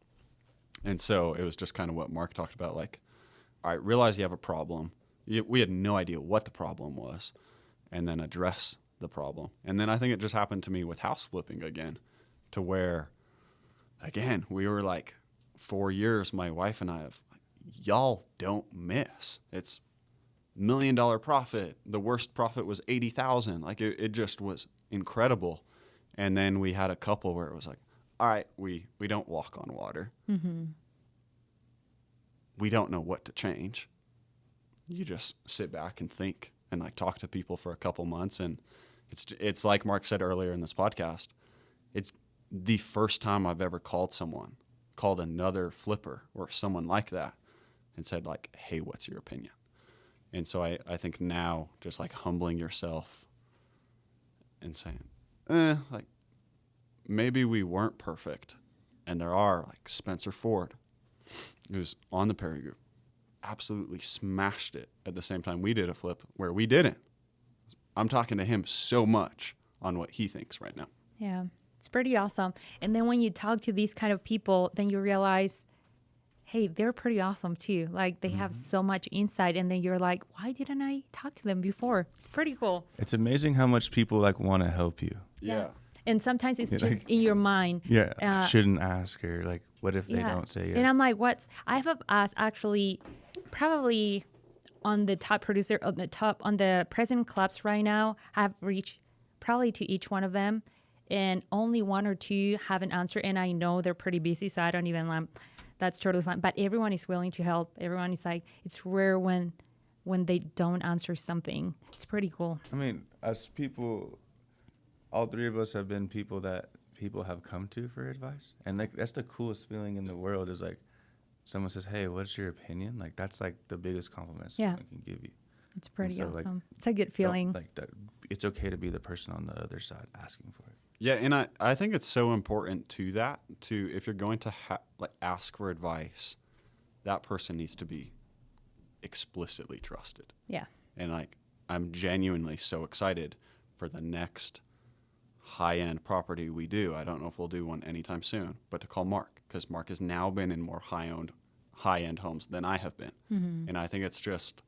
And so it was just kind of what Mark talked about, like, all right, realize you have a problem. We had no idea what the problem was, and then address the problem. And then I think it just happened to me with house flipping again, to where, again, we were like 4 years, my wife and I have, y'all don't miss. It's $1 million profit. The worst profit was 80,000. Like, it just was incredible. And then we had a couple where it was like, all right, we don't walk on water. Mm-hmm. We don't know what to change. You just sit back and think and like talk to people for a couple months. And it's like Mark said earlier in this podcast, it's the first time I've ever called another flipper or someone like that and said like, hey, what's your opinion? And so I think now just like humbling yourself and saying, like, maybe we weren't perfect. And there are, like, Spencer Ford, who's on the Perry Group, absolutely smashed it at the same time we did a flip where we didn't. I'm talking to him so much on what he thinks right now.
Yeah, it's pretty awesome. And then when you talk to these kind of people, then you realize, hey, they're pretty awesome too. Like, they have so much insight, and then you're like, why didn't I talk to them before? It's pretty cool.
It's amazing how much people like want to help you.
Yeah.
And sometimes it's just like, in your mind.
Yeah. Shouldn't ask, or like, what if they don't say yes?
And I'm like, I have asked actually probably on the top producer, on the president clubs right now, I've reached probably to each one of them, and only one or two haven't answered. And I know they're pretty busy, so I don't even that's totally fine. But everyone is willing to help. Everyone is like, it's rare when they don't answer something. It's pretty cool.
I mean, as people, all three of us have been people that people have come to for advice. And like, that's the coolest feeling in the world, is like someone says, hey, what's your opinion? Like, that's like the biggest compliment someone can give you.
It's pretty awesome.
Like,
it's a good feeling.
Like, it's okay to be the person on the other side asking for it.
Yeah, and I think it's so important if you're going to ask for advice, that person needs to be explicitly trusted.
Yeah.
And like, I'm genuinely so excited for the next high-end property we do. I don't know if we'll do one anytime soon, but to call Mark, because Mark has now been in more high-end homes than I have been. Mm-hmm. And I think it's just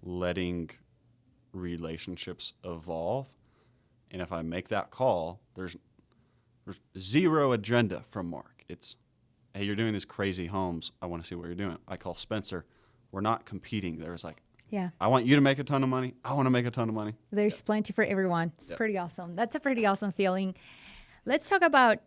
letting relationships evolve. And if I make that call, there's zero agenda from Mark. It's, hey, you're doing these crazy homes. I want to see what you're doing. I call Spencer. We're not competing. There's like, I want you to make a ton of money. I want to make a ton of money.
There's plenty for everyone. It's pretty awesome. That's a pretty awesome feeling. Let's talk about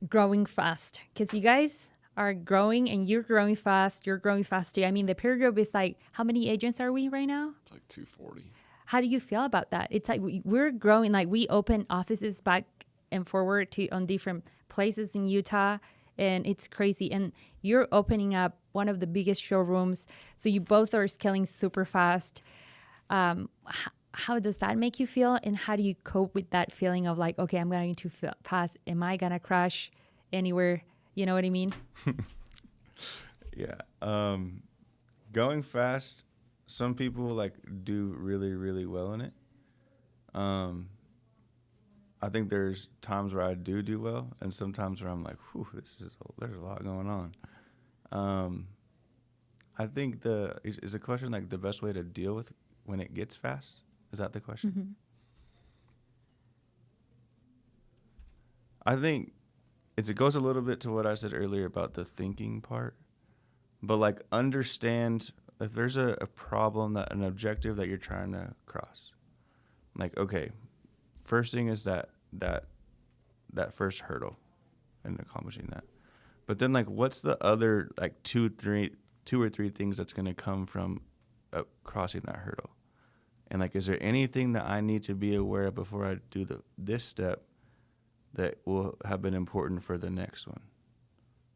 growing fast, because you guys are growing and you're growing fast. You're growing fast too. I mean, the peer group is like, how many agents are we right now?
It's like 240. How
do you feel about that? It's like we're growing. Like, we open offices back and forward on different places in Utah, and it's crazy. And you're opening up one of the biggest showrooms. So you both are scaling super fast. How does that make you feel? And how do you cope with that feeling of like, okay, I'm going to pass. Am I going to crash anywhere? You know what I mean?
Yeah. Going fast, some people like do really, really well in it. I think there's times where I do well, and sometimes where I'm like, whew, there's a lot going on. I think is the question like the best way to deal with when it gets fast? Is that the question?
Mm-hmm.
I think it goes a little bit to what I said earlier about the thinking part, but like, understand if there's a problem, an objective that you're trying to cross. Like, okay, first thing is that first hurdle and accomplishing that. But then, like, what's the other, like, two or three things that's going to come from crossing that hurdle? And, like, is there anything that I need to be aware of before I do this step that will have been important for the next one?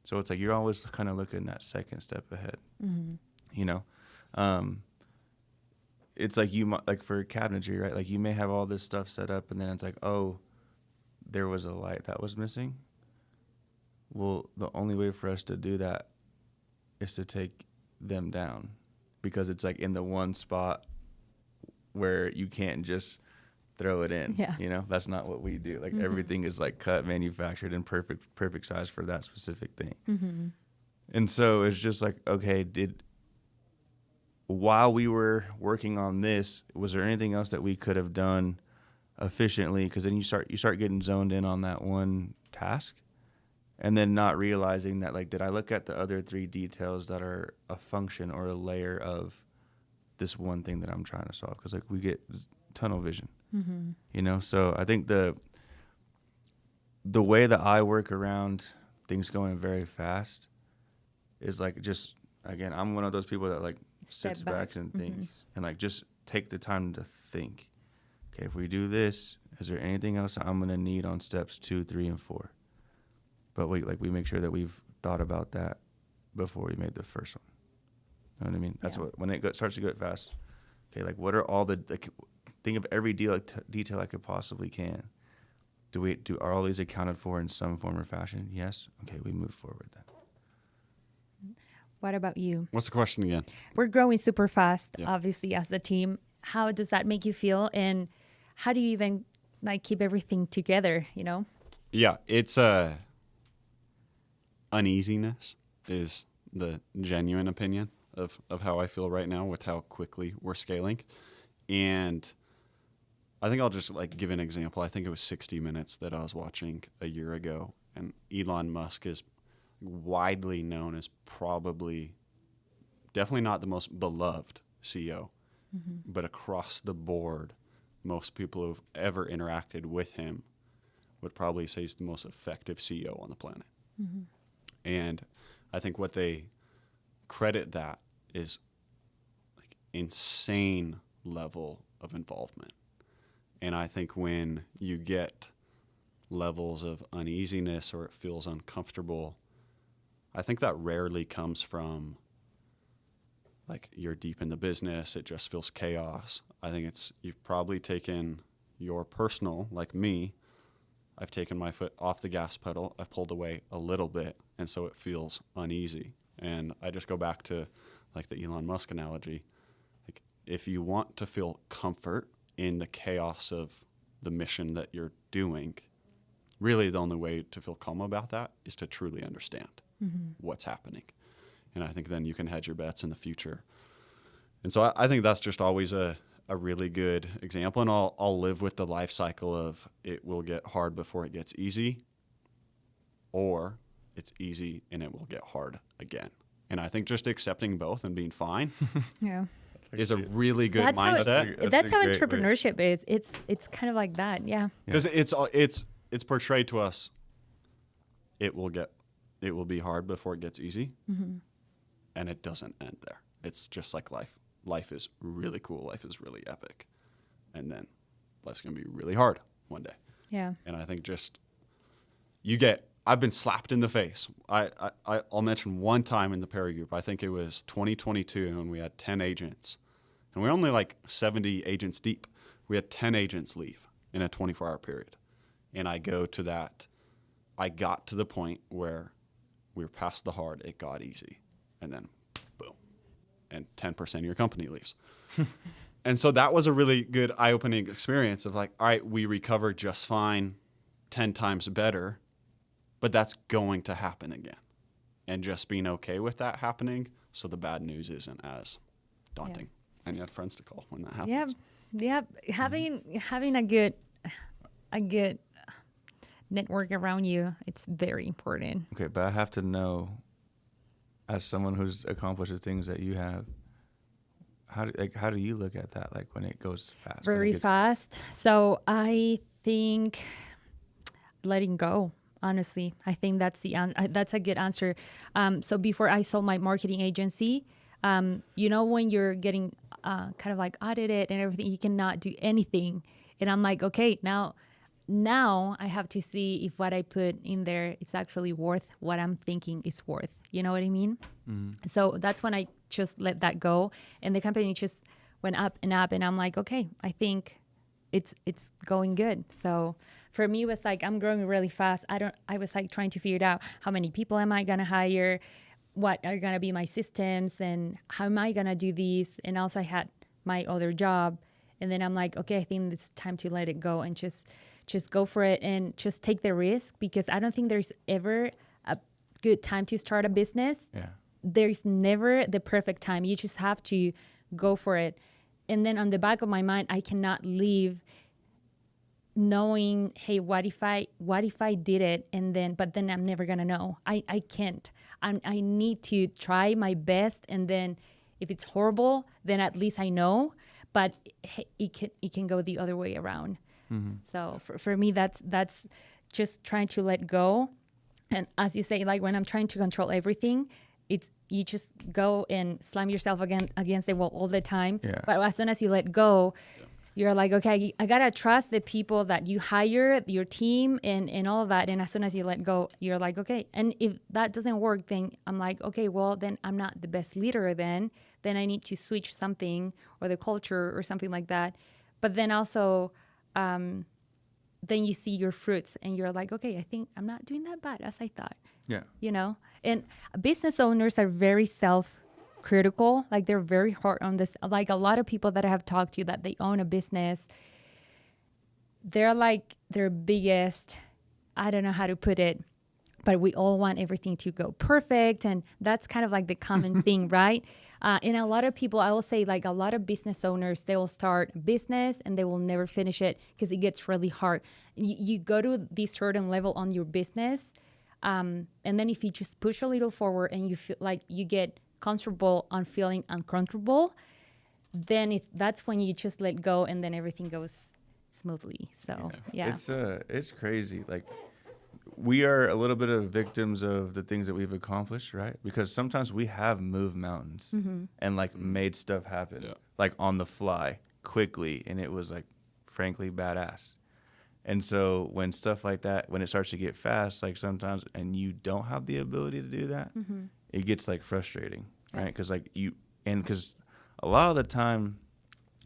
So it's like you're always kind of looking that second step ahead, you know? It's like like for cabinetry, right? Like you may have all this stuff set up and then it's like, oh, there was a light that was missing. Well, the only way for us to do that is to take them down, because it's like in the one spot where you can't just throw it in.
Yeah.
You know, that's not what we do. Like everything is like cut, manufactured, and perfect size for that specific thing. And so it's just like, okay, while we were working on this, was there anything else that we could have done efficiently? Because then you start getting zoned in on that one task, and then not realizing that, like, did I look at the other three details that are a function or a layer of this one thing that I'm trying to solve? Because, like, we get tunnel vision, you know? So I think the way that I work around things going very fast is, like, just, again, I'm one of those people that, like, sits back and thinks and, like, just take the time to think. Okay, if we do this, is there anything else I'm going to need on steps 2, 3, and 4? But we make sure that we've thought about that before we made the first one. You know what I mean? That's what, when it starts to go fast. Okay, like, what are all the, like, think of every detail I could possibly can. Are all these accounted for in some form or fashion? Yes. Okay, we move forward then.
What about you?
What's the question again?
We're growing super fast, obviously, as a team. How does that make you feel? And how do you even, like, keep everything together, you know?
Yeah, it's uneasiness is the genuine opinion of how I feel right now with how quickly we're scaling. And I think I'll just, like, give an example. I think it was 60 Minutes that I was watching a year ago. And Elon Musk is widely known as definitely not the most beloved CEO, but across the board, most people who've ever interacted with him would probably say he's the most effective CEO on the planet. And I think what they credit that is, like, insane level of involvement. And I think when you get levels of uneasiness or it feels uncomfortable, I think that rarely comes from, like, you're deep in the business, it just feels chaos. I think you've probably taken your personal, like me, I've taken my foot off the gas pedal, I've pulled away a little bit, and so it feels uneasy. And I just go back to, like, the Elon Musk analogy. Like, if you want to feel comfort in the chaos of the mission that you're doing, really the only way to feel calm about that is to truly understand what's happening. And I think then you can hedge your bets in the future. And so I think that's just always a really good example. And I'll live with the life cycle of it will get hard before it gets easy, or it's easy and it will get hard again. And I think just accepting both and being fine is a really good mindset.
That's how entrepreneurship is. It's kind of like that,
Because it's portrayed to us, it will be hard before it gets easy, and it doesn't end there. It's just like life. Life is really cool. Life is really epic, and then life's gonna be really hard one day.
Yeah.
And I think just I've been slapped in the face. I'll mention one time in the Perry group. I think it was 2022 when we had 10 agents, and we're only like 70 agents deep. We had 10 agents leave in a 24-hour period, and I got to the point where we were past the hard. It got easy, and then boom, and 10% of your company leaves. And so that was a really good eye-opening experience of, like, all right, we recovered just fine, 10 times better, but that's going to happen again. And just being okay with that happening so the bad news isn't as daunting. And you have friends to call when that happens.
Yeah. Having a good network around you, it's very important.
Okay, but I have to know, as someone who's accomplished the things that you have, how do you look at that, like, when it goes fast?
Very fast. So I think letting go Honestly, I think that's that's a good answer. So before I sold my marketing agency, when you're getting kind of like audited and everything, you cannot do anything. And I'm like, okay, now I have to see if what I put in there it's actually worth what I'm thinking is worth. You know what I mean? So that's when I just let that go, and the company just went up and up, and I'm like, okay, I think it's going good. So for me, it was like I'm growing really fast. I was like trying to figure it out. How many people am I gonna hire? What are gonna be my systems, and how am I gonna do these? And also I had my other job, and then I'm like, okay, I think it's time to let it go and just go for it and just take the risk, because I don't think there's ever a good time to start a business.
Yeah.
There's never the perfect time. You just have to go for it. And then on the back of my mind, I cannot leave knowing, hey, what if I did it, but then I'm never gonna know. I can't. I need to try my best, and then if it's horrible, then at least I know. But it can go the other way around. So for me, that's just trying to let go. And as you say, like when I'm trying to control everything, you just go and slam yourself against the wall all the time.
Yeah.
But as soon as you let go, you're like, okay, I gotta trust the people that you hire, your team, and all of that. And as soon as you let go, you're like, okay. And if that doesn't work, then I'm like, okay, well, then I'm not the best leader. Then I need to switch something, or the culture or something like that. But then also, then you see your fruits, and you're like, okay, I think I'm not doing that bad as I thought.
Yeah.
And business owners are very self-critical. Like they're very hard on this. Like a lot of people that I have talked to that they own a business, they're like their biggest, I don't know how to put it, but we all want everything to go perfect. And that's kind of like the common thing, right? And a lot of people, I will say, like a lot of business owners, they will start a business and they will never finish it because it gets really hard. You go to this certain level on your business, and then if you just push a little forward and you feel like you get comfortable on feeling uncomfortable, then that's when you just let go, and then everything goes smoothly. So yeah.
It's crazy. Like we are a little bit of victims of the things that we've accomplished, right? Because sometimes we have moved mountains and like made stuff happen, like on the fly quickly, and it was like frankly badass. And so when stuff like that, when it starts to get fast, like sometimes, and you don't have the ability to do that, it gets like frustrating, right? Because because a lot of the time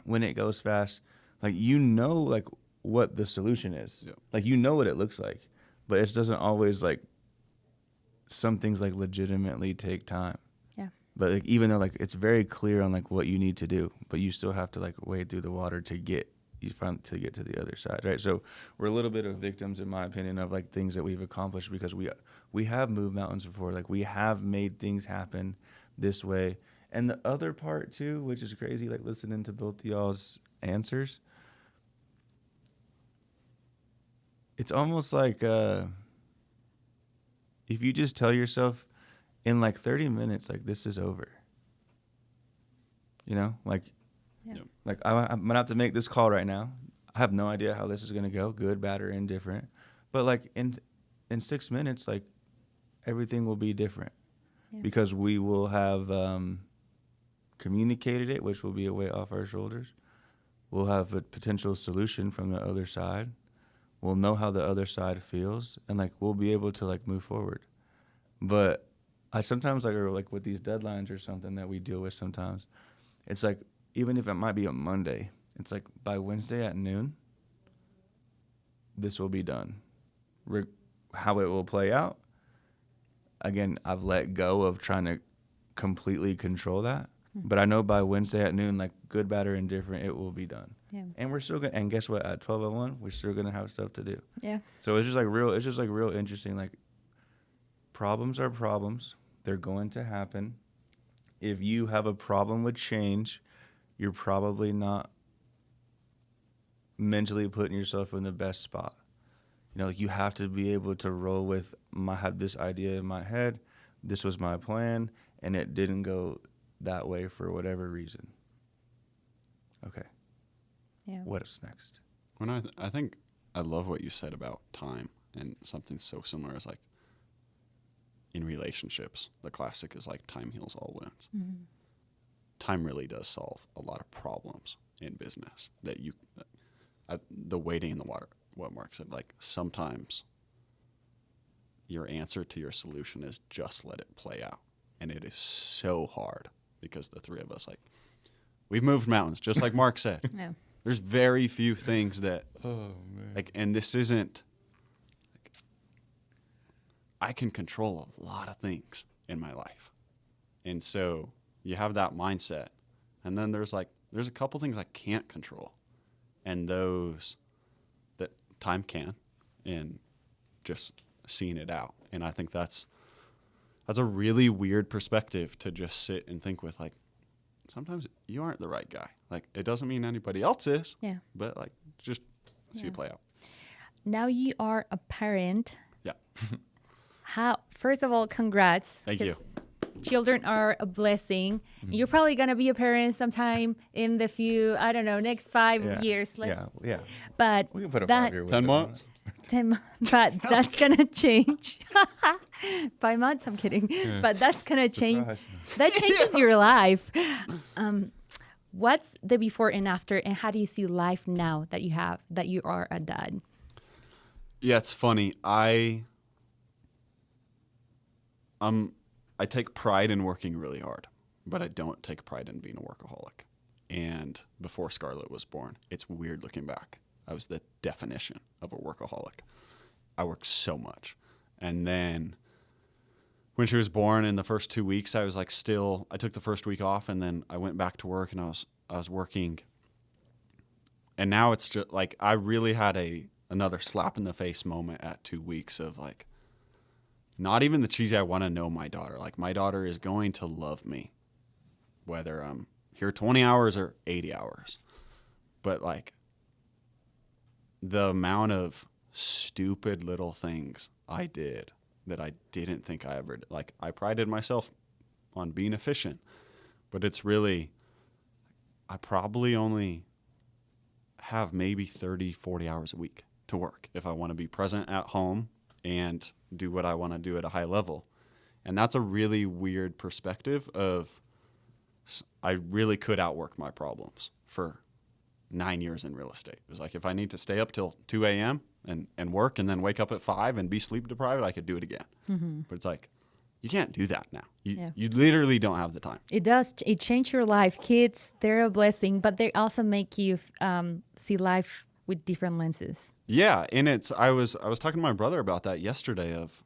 when it goes fast, like like what the solution is, like what it looks like, but it doesn't always like. Some things like legitimately take time. Yeah. But like even though like it's very clear on like what you need to do, but you still have to like wade through the water to get to the other side, right? So we're a little bit of victims, in my opinion, of like things that we've accomplished because we have moved mountains before. Like we have made things happen this way. And the other part too, which is crazy, like listening to both of y'all's answers, it's almost like if you just tell yourself in like 30 minutes, like this is over, like. Yeah. Like I'm gonna have to make this call right now. I have no idea how this is gonna go, good, bad, or indifferent. But like in 6 minutes, like everything will be different because we will have communicated it, which will be a weight off our shoulders. We'll have a potential solution from the other side. We'll know how the other side feels, and like we'll be able to like move forward. But I sometimes like with these deadlines or something that we deal with sometimes, it's like. Even if it might be a Monday, it's like by Wednesday at noon, this will be done. How it will play out, again, I've let go of trying to completely control that. But I know by Wednesday at noon, like good, bad, or indifferent, it will be done. Yeah. And we're still and guess what? At 12:01, we're still gonna have stuff to do. Yeah. So it's just like real interesting. Like problems are problems. They're going to happen. If you have a problem with change, you're probably not mentally putting yourself in the best spot. You have to be able to roll with, I had this idea in my head, this was my plan, and it didn't go that way for whatever reason. Okay. Yeah. What is next?
I think I love what you said about time. And something so similar is like in relationships, the classic is like time heals all wounds. Time really does solve a lot of problems in business that the wading in the water, what Mark said, like sometimes your answer to your solution is just let it play out. And it is so hard because the three of us, like, we've moved mountains, just like Mark said.
Yeah.
There's very few things that, like, and this isn't, like, I can control a lot of things in my life. And so you have that mindset. And then there's a couple things I can't control. And those that time can, and just seeing it out. And I think that's a really weird perspective to just sit and think with, like, sometimes you aren't the right guy. Like, it doesn't mean anybody else is.
Yeah.
But, like, just see it play out.
Now you are a parent.
Yeah.
First of all, congrats.
Thank you.
Children are a blessing. You're probably going to be a parent sometime in the next 5 years.
Yeah.
But
We can put a
that
5-year
10 months?
10 months, but that's going to change. 5 months, I'm kidding. But that's going to change.
Surprise.
That changes your life. What's the before and after, and how do you see life now that you are a dad?
Yeah, it's funny. I take pride in working really hard, but I don't take pride in being a workaholic. And before Scarlett was born, it's weird looking back. I was the definition of a workaholic. I worked so much. And then when she was born, in the first 2 weeks, I was like I took the first week off, and then I went back to work, and I was working. And now it's just like, I really had another slap in the face moment at 2 weeks of, like, not even the cheesy, I want to know my daughter. Like, my daughter is going to love me, whether I'm here 20 hours or 80 hours. But, like, the amount of stupid little things I did that I didn't think I ever did. Like, I prided myself on being efficient, but it's really, I probably only have maybe 30, 40 hours a week to work if I want to be present at home and do what I want to do at a high level. And that's a really weird perspective of, I really could outwork my problems for 9 years in real estate. It was like, if I need to stay up till 2 a.m. and work and then wake up at 5 and be sleep deprived, I could do it again. But it's like, you can't do that now. You literally don't have the time.
It does. It changed your life. Kids, they're a blessing, but they also make you see life with different lenses.
Yeah, and I was talking to my brother about that yesterday, of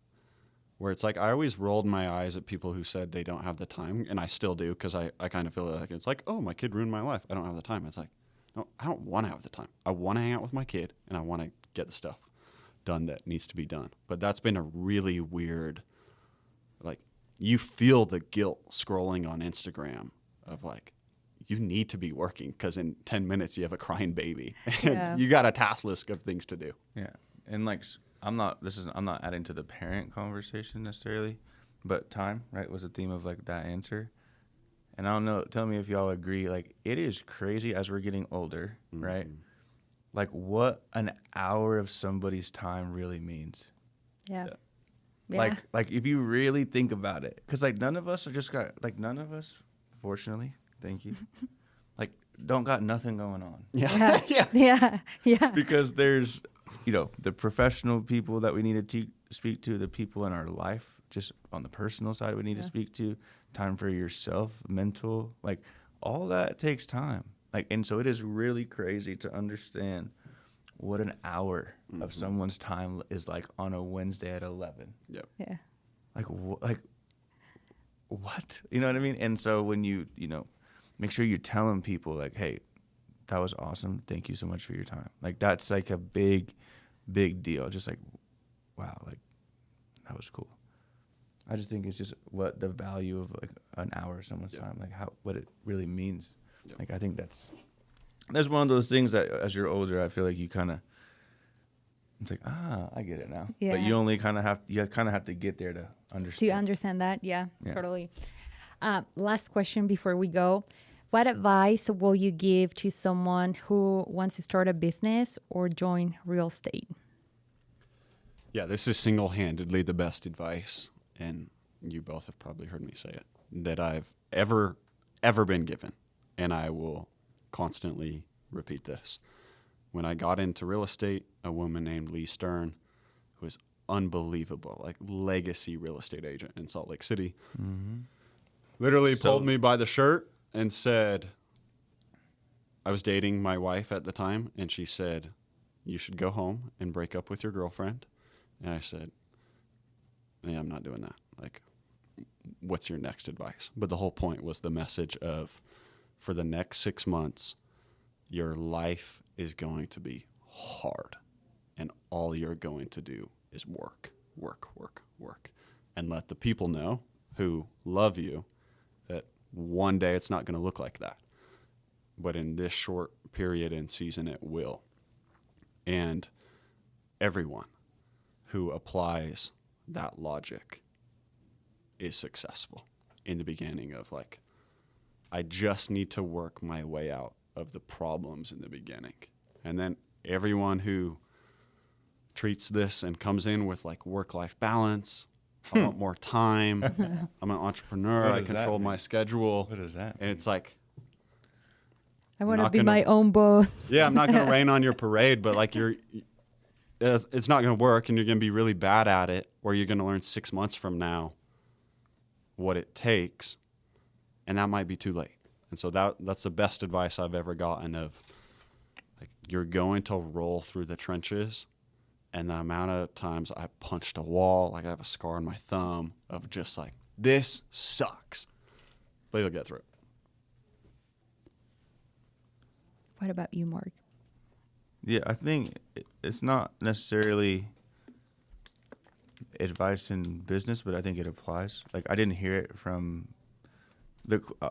where it's like, I always rolled my eyes at people who said they don't have the time, and I still do, because I kind of feel like it's like, oh, my kid ruined my life, I don't have the time. It's like, no, I don't want to have the time. I want to hang out with my kid, and I want to get the stuff done that needs to be done. But that's been a really weird, like, you feel the guilt scrolling on Instagram of, like, you need to be working because in 10 minutes you have a crying baby. And you got a task list of things to do.
Yeah. And, like, I'm not adding to the parent conversation necessarily, but time, right, was the theme of, like, that answer. And I don't know, tell me if y'all agree, like, it is crazy as we're getting older, right? Like, what an hour of somebody's time really means.
Yeah.
Like if you really think about it, because, like, none of us, fortunately, thank you, like, don't got nothing going on.
Yeah.
Because there's, the professional people that we need to speak to, the people in our life, just on the personal side we need to speak to, time for yourself, mental, like, all that takes time. Like, and so it is really crazy to understand what an hour of someone's time is like on a Wednesday at 11.
Yep.
Yeah.
Like what? You know what I mean? And so when you make sure you're telling people, like, hey, that was awesome. Thank you so much for your time. Like, that's like a big, big deal. Just like, wow, like, that was cool. I just think it's just what the value of, like, an hour of someone's time, like, what it really means. Yep. Like, I think that's one of those things that as you're older, I feel like you kind of, it's like, I get it now.
Yeah.
But you only kind of have to get there to understand.
Do you understand that? Yeah. Totally. Last question before we go. What advice will you give to someone who wants to start a business or join real estate?
Yeah, this is single-handedly the best advice, and you both have probably heard me say it, that I've ever been given, and I will constantly repeat this. When I got into real estate, a woman named Lee Stern, who is unbelievable, like legacy real estate agent in Salt Lake City, literally pulled me by the shirt and said, I was dating my wife at the time, and she said, you should go home and break up with your girlfriend. And I said, yeah, I'm not doing that. Like, what's your next advice? But the whole point was the message of, for the next 6 months, your life is going to be hard. And all you're going to do is work, work, work, work. And let the people know who love you that one day it's not going to look like that. But in this short period and season, it will. And everyone who applies that logic is successful in the beginning of like, I just need to work my way out of the problems in the beginning. And then everyone who treats this and comes in with like work-life balance, I want more time, I'm an entrepreneur, I control my schedule.
What does that mean?
And it's like,
I want to be my own boss.
Yeah, I'm not going to rain on your parade, but like it's not going to work, and you're going to be really bad at it, or you're going to learn 6 months from now what it takes, and that might be too late. And so that's the best advice I've ever gotten of, like, you're going to roll through the trenches, and the amount of times I punched a wall, like I have a scar on my thumb of just like, this sucks, but you'll get through it.
What about you, Mark?
Yeah, I think it's not necessarily advice in business, but I think it applies. Like, I didn't hear it from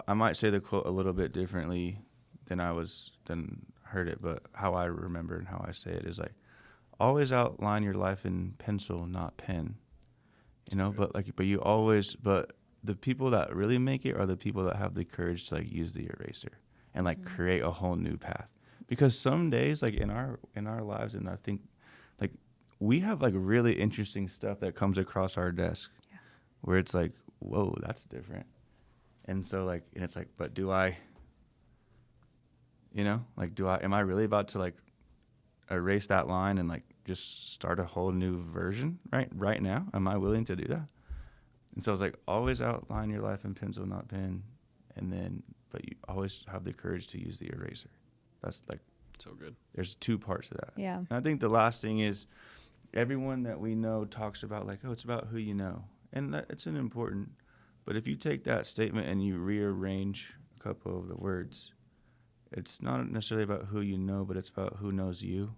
I might say the quote a little bit differently than heard it, but how I remember and how I say it is like, always outline your life in pencil, not pen. You know, but the people that really make it are the people that have the courage to like use the eraser and like create a whole new path. Because some days, like in our lives, and I think like we have like really interesting stuff that comes across our desk where it's like, whoa, that's different. And so like, and it's like, but do I, you know, like, am I really about to like erase that line and like just start a whole new version right now? Am I willing to do that? And so it's like, always outline your life in pencil, not pen. And then, but you always have the courage to use the eraser. That's like,
so good.
There's 2 parts to that.
Yeah.
And I think the last thing is, everyone that we know talks about like, oh, it's about who you know. And it's an important, but if you take that statement and you rearrange a couple of the words, it's not necessarily about who you know, but it's about who knows you.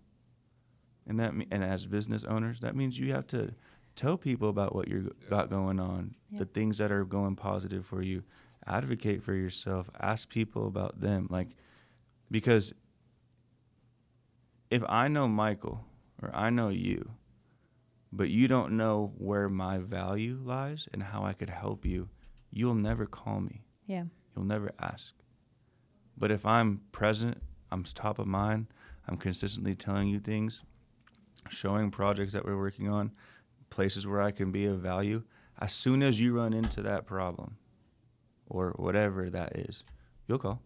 And and as business owners, that means you have to tell people about what you got going on, the things that are going positive for you, advocate for yourself, ask people about them. Like, because if I know Michael or I know you, but you don't know where my value lies and how I could help you, you'll never call me.
Yeah.
You'll never ask. But if I'm present, I'm top of mind, I'm consistently telling you things, showing projects that we're working on, places where I can be of value, as soon as you run into that problem or whatever that is, you'll call.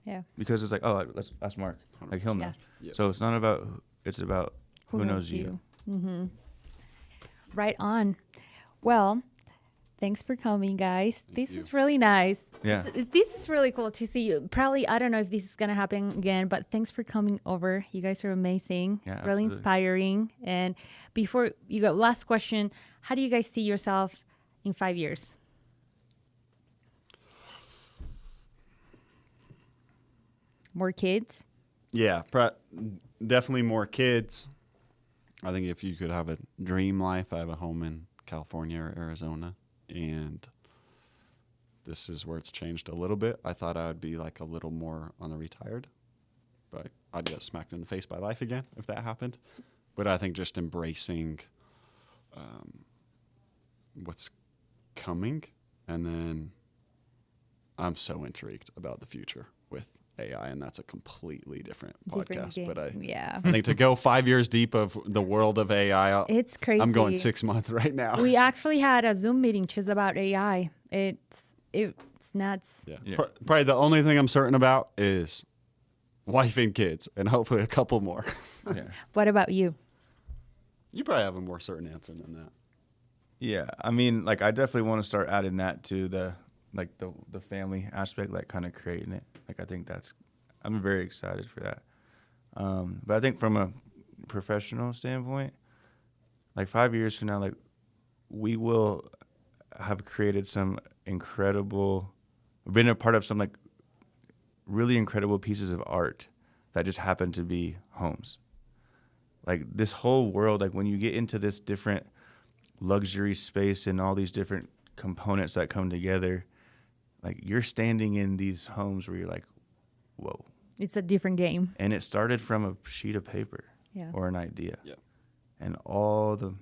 Yeah.
Because it's like, oh, that's Mark. Like, he'll know.
Yeah.
Yep.
So it's not about, it's about who knows you.
Mm-hmm. Right on. Well, thanks for coming, guys. This is really nice.
Yeah.
This is really cool to see you. Probably, I don't know if this is going to happen again, but thanks for coming over. You guys are amazing.
Yeah,
really
absolutely.
inspiring. And before you go, last question. How do you guys see yourself in 5 years? More kids?
Yeah, definitely more kids. I think if you could have a dream life, I have a home in California or Arizona, and this is where it's changed a little bit. I thought I would be like a little more on the retired, but I'd get smacked in the face by life again if that happened. But I think just embracing what's coming, and then I'm so intrigued about the future with AI, and that's a completely different
Different
podcast.
game.
But
Yeah.
I think to go 5 years deep of the world of AI,
It's crazy.
I'm going 6 months right now.
We actually had a Zoom meeting just about AI. It's nuts.
Yeah. Probably the only thing I'm certain about is wife and kids, and hopefully a couple more.
Yeah.
What about you?
You probably have a more certain answer than that.
Yeah, I mean, like I definitely want to start adding that to the family aspect, like kind of creating it. Like I think I'm very excited for that. But I think from a professional standpoint, like 5 years from now, like we will have created some been a part of some like really incredible pieces of art that just happen to be homes. Like this whole world, like when you get into this different luxury space and all these different components that come together, like you're standing in these homes where you're like, whoa.
It's a different game.
And it started from a sheet of paper or an idea.
Yeah.
And all the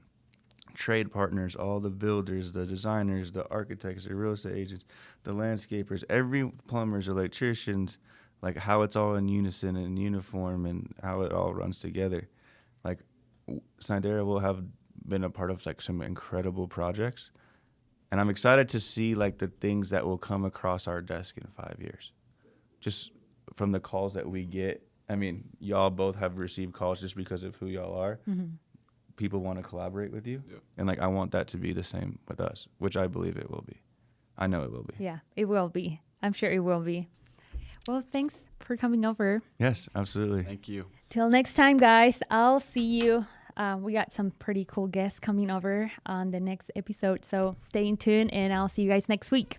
trade partners, all the builders, the designers, the architects, the real estate agents, the landscapers, every plumbers, electricians, like how it's all in unison and uniform and how it all runs together. Like Snadeiro will have been a part of like some incredible projects, and I'm excited to see like the things that will come across our desk in 5 years, just from the calls that we get. I mean, y'all both have received calls just because of who y'all are.
Mm-hmm.
People want to collaborate with you,
Yeah.
and like I want that to be the same with us, which I believe it will be. I know it will be.
Yeah, it will be. I'm sure it will be. Well, thanks for coming over.
Yes, absolutely.
Thank you.
Till next time, guys. I'll see you. We got some pretty cool guests coming over on the next episode. So stay tuned, and I'll see you guys next week.